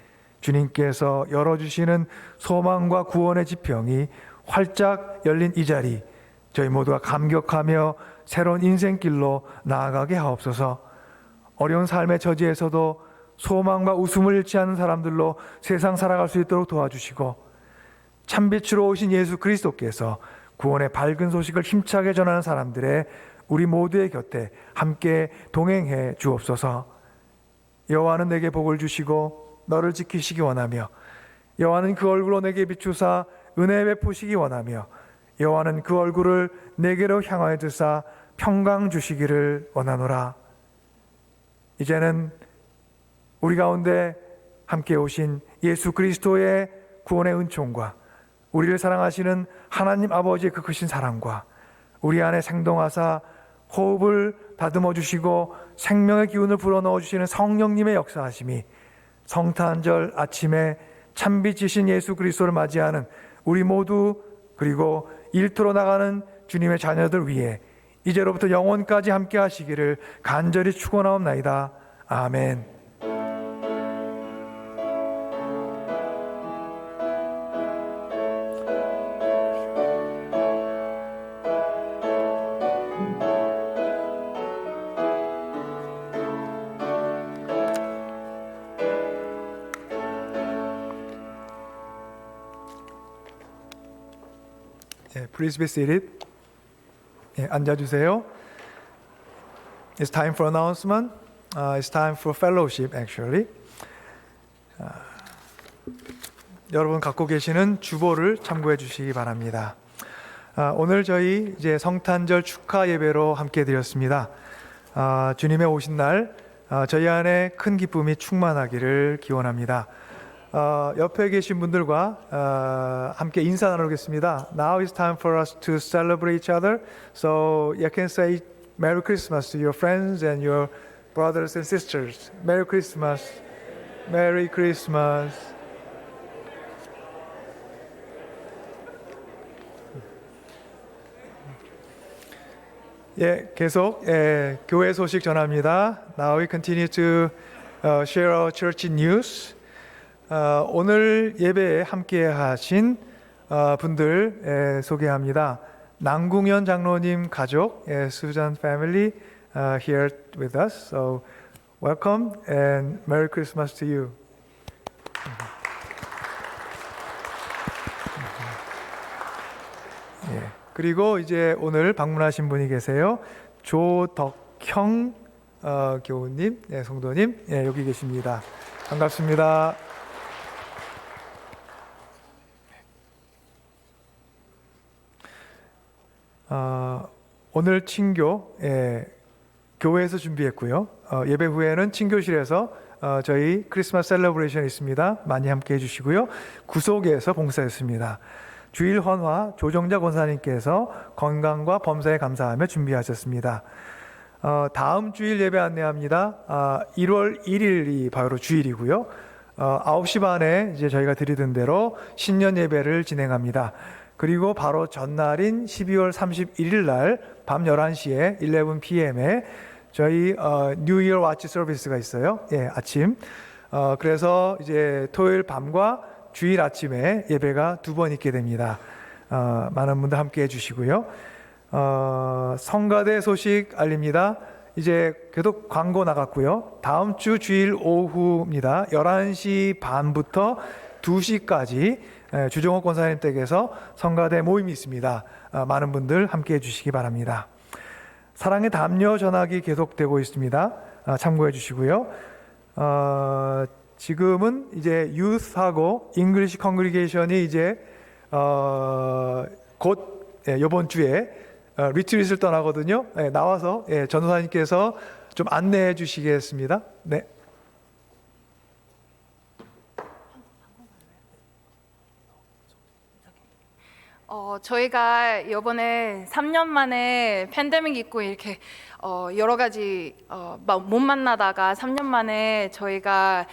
주님께서 열어주시는 소망과 구원의 지평이 활짝 열린 이 자리, 저희 모두가 감격하며 새로운 인생길로 나아가게 하옵소서. 어려운 삶의 저지에서도 소망과 웃음을 잃지 않는 사람들로 세상 살아갈 수 있도록 도와주시고, 참빛으로 오신 예수 그리스도께서 구원의 밝은 소식을 힘차게 전하는 사람들의 우리 모두의 곁에 함께 동행해 주옵소서. 여호와는 내게 복을 주시고 너를 지키시기 원하며, 여호와는 그 얼굴로 내게 비추사 은혜 베푸시기 원하며, 여호와는 그 얼굴을 내게로 향하여 드사 평강 주시기를 원하노라. 이제는 우리 가운데 함께 오신 예수 그리스도의 구원의 은총과 우리를 사랑하시는 하나님 아버지의 그 크신 사랑과 우리 안에 생동하사 호흡을 다듬어 주시고 생명의 기운을 불어넣어 주시는 성령님의 역사하심이 성탄절 아침에 참빛이신 예수 그리스도를 맞이하는 우리 모두, 그리고 일터로 나가는 주님의 자녀들 위해 이제로부터 영원까지 함께 하시기를 간절히 축원하옵나이다. 아멘. Please be seated. 앉아주세요. It's time for announcement. It's time for fellowship, actually. 여러분 갖고 계시는 주보를 참고해 주시기 바랍니다. 오늘 저희 이제 성탄절 축하 예배로 함께 드렸습니다. 주님의 오신 날 저희 안에 큰 기쁨이 충만하기를 기원합니다. 옆에 계신 분들과 함께 인사 나누겠습니다. Now it's time for us to celebrate each other. So you can say Merry Christmas to your friends and your brothers and sisters. Merry Christmas. Merry Christmas. 예, 계속 교회 소식 전합니다. Now we continue to share our church news. 오늘 예배에 함께 하신 분들 소개합니다. 남궁현 장로님 가족, Susan family here with us. So welcome and Merry Christmas to you. 예, 그리고 이제 오늘 방문하신 분이 계세요. 조덕형 교우님, 성도님, 여기 계십니다. 반갑습니다. 오늘 친교 교회에서 준비했고요. 예배 후에는 친교실에서 저희 크리스마스 셀러브레이션이 있습니다. 많이 함께 해주시고요. 구속에서 봉사했습니다. 주일 헌화 조정자 권사님께서 건강과 범사에 감사하며 준비하셨습니다. 다음 주일 예배 안내합니다. 1월 1일이 바로 주일이고요. 9시 반에 이제 저희가 드리던 대로 신년 예배를 진행합니다. 그리고 바로 전날인 12월 31일 날 밤 11시에 11 PM에 저희 뉴 이어 와치 서비스가 있어요. 예, 아침. 그래서 이제 토요일 밤과 주일 아침에 예배가 두 번 있게 됩니다. 많은 분들 함께 해주시고요. 성가대 소식 알립니다. 이제 계속 광고 나갔고요. 다음 주 주일 오후입니다. 11시 반부터 2시까지 주정호 권사님 댁에서 성가대 모임이 있습니다. 많은 분들 함께 해주시기 바랍니다. 사랑의 담요 전하기 계속되고 있습니다. 참고해 주시고요. 지금은 이제 유스하고 잉글리시 컨그리게이션이 이제 곧 이번 주에 리트릿을 떠나거든요. 나와서 전도사님께서 좀 안내해 주시겠습니다. 네. 저희가 이번에 3년 만에 팬데믹 있고 이렇게 여러 가지 못 만나다가 3년 만에 저희가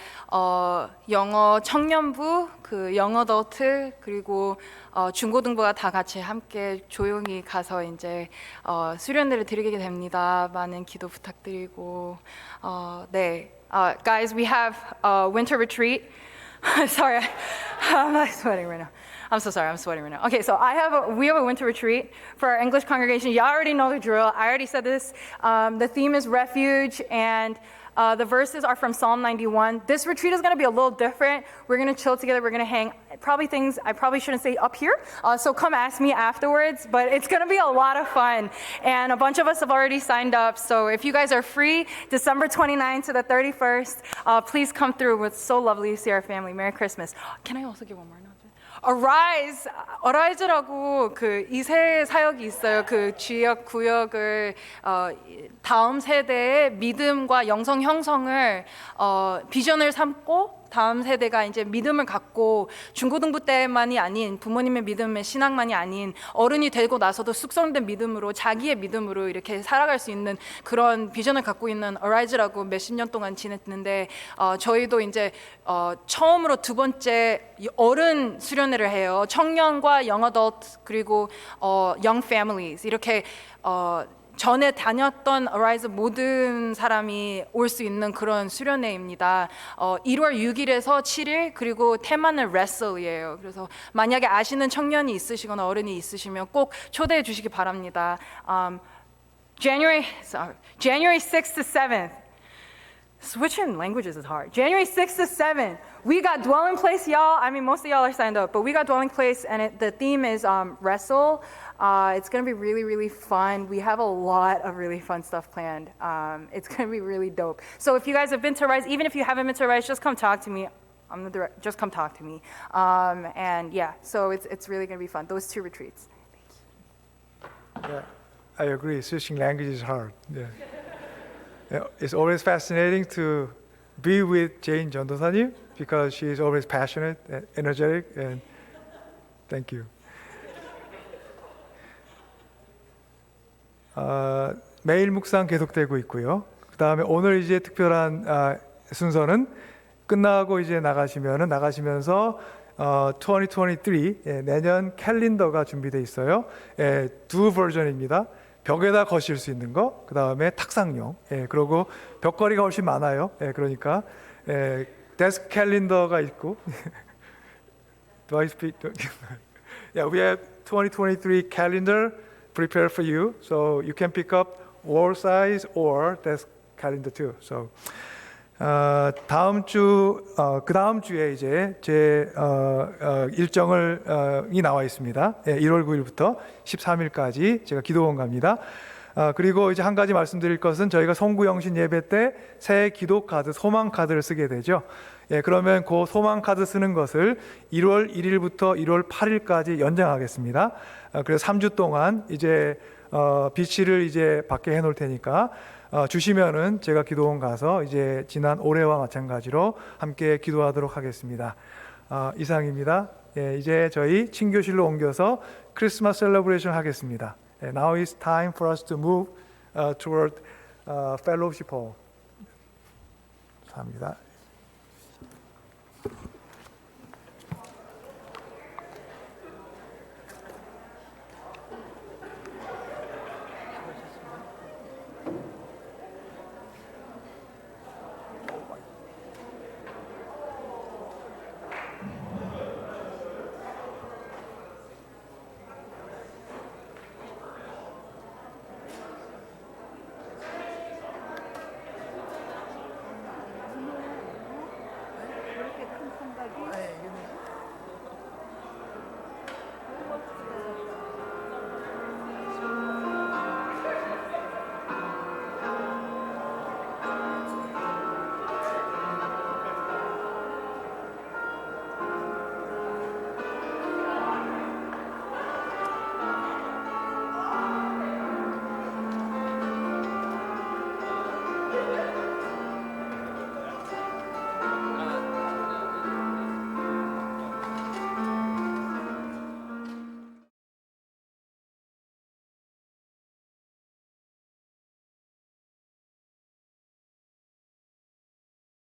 영어 청년부, 그 영어 어덜트 그리고 중고등부가 다 같이 함께 조용히 가서 이제 수련회를 드리게 됩니다. 많은 기도 부탁드리고 네, guys, we have a winter retreat. Sorry, I'm sweating right now. I'm so sorry, I'm sweating right now. Okay, so we have a winter retreat for our English congregation. You already know the drill. I already said this. The theme is refuge, and the verses are from Psalm 91. This retreat is going to be a little different. We're going to chill together. We're going to hang probably things I probably shouldn't say up here. So come ask me afterwards. But it's going to be a lot of fun. And a bunch of us have already signed up. So if you guys are free, December 29th to the 31st, please come through. It's so lovely to see our family. Merry Christmas. Can I also give one more announcement? Arise라고 그 2세 사역이 있어요. 그 지역 구역을 다음 세대의 믿음과 영성 형성을 비전을 삼고 다음 세대가 이제 믿음을 갖고 중고등부 때만이 아닌 부모님의 믿음의 신앙만이 아닌 어른이 되고 나서도 숙성된 믿음으로 자기의 믿음으로 이렇게 살아갈 수 있는 그런 비전을 갖고 있는 Arise라고 몇십 년 동안 지냈는데 저희도 이제 처음으로 두 번째 어른 수련회를 해요. 청년과 young adult 그리고 young families 이렇게 전에 다녔던 Arise 모든 사람이 올 수 있는 그런 수련회입니다. 1월 6일에서 7일 그리고 테마는 wrestle이에요. 그래서 만약에 아시는 청년이 있으시거나 어른이 있으시면 꼭 초대해 주시기 바랍니다. January 6th to 7th. Switching languages is hard. January 6th to 7th. We got Dwelling Place, y'all. I mean, most of y'all are signed up, but we got Dwelling Place, and the theme is wrestle. It's going to be really, really fun. We have a lot of really fun stuff planned. It's going to be really dope. So if you guys have been to Rise, even if you haven't been to Rise, just come talk to me. I'm the director. Just come talk to me. And yeah, so it's really going to be fun. Those 2 retreats. Yeah, I agree. Switching language is hard. Yeah. Yeah, it's always fascinating to be with Jane 전도사님 because she is always passionate and energetic. And thank you. 매일 묵상 계속되고 있고요. 그 다음에 오늘 이제 특별한 순서는 끝나고 이제 나가시면서 2023 내년 캘린더가 준비되어 있어요. 2 버전입니다. 벽에다 거실 수 있는 거, 그 다음에 탁상용. 그리고 벽걸이가 훨씬 많아요. 그러니까 데스크 캘린더가 있고. Do I speak? Yeah, we have 2023 calendar prepared for you, so you can pick up wall size or desk calendar too. So 다음 주, 그 다음 주에 이제 제 일정이 나와 있습니다. 1월 9일부터 13일까지 제가 기도원 갑니다. 그리고 이제 한 가지 말씀드릴 것은 저희가 송구영신 예배 때 새 기도 카드, 소망 카드를 쓰게 되죠. 그러면 그 소망 카드 쓰는 것을 1월 1일부터 1월 8일까지 연장하겠습니다. 그래서 3주 동안 이제 비치를 이제 밖에 해놓을 테니까 주시면은 제가 기도원 가서 이제 지난 올해와 마찬가지로 함께 기도하도록 하겠습니다. 이상입니다. 이제 저희 친교실로 옮겨서 크리스마스 셀러브레이션 하겠습니다. Now it's time for us to move toward fellowship hall. 감사합니다.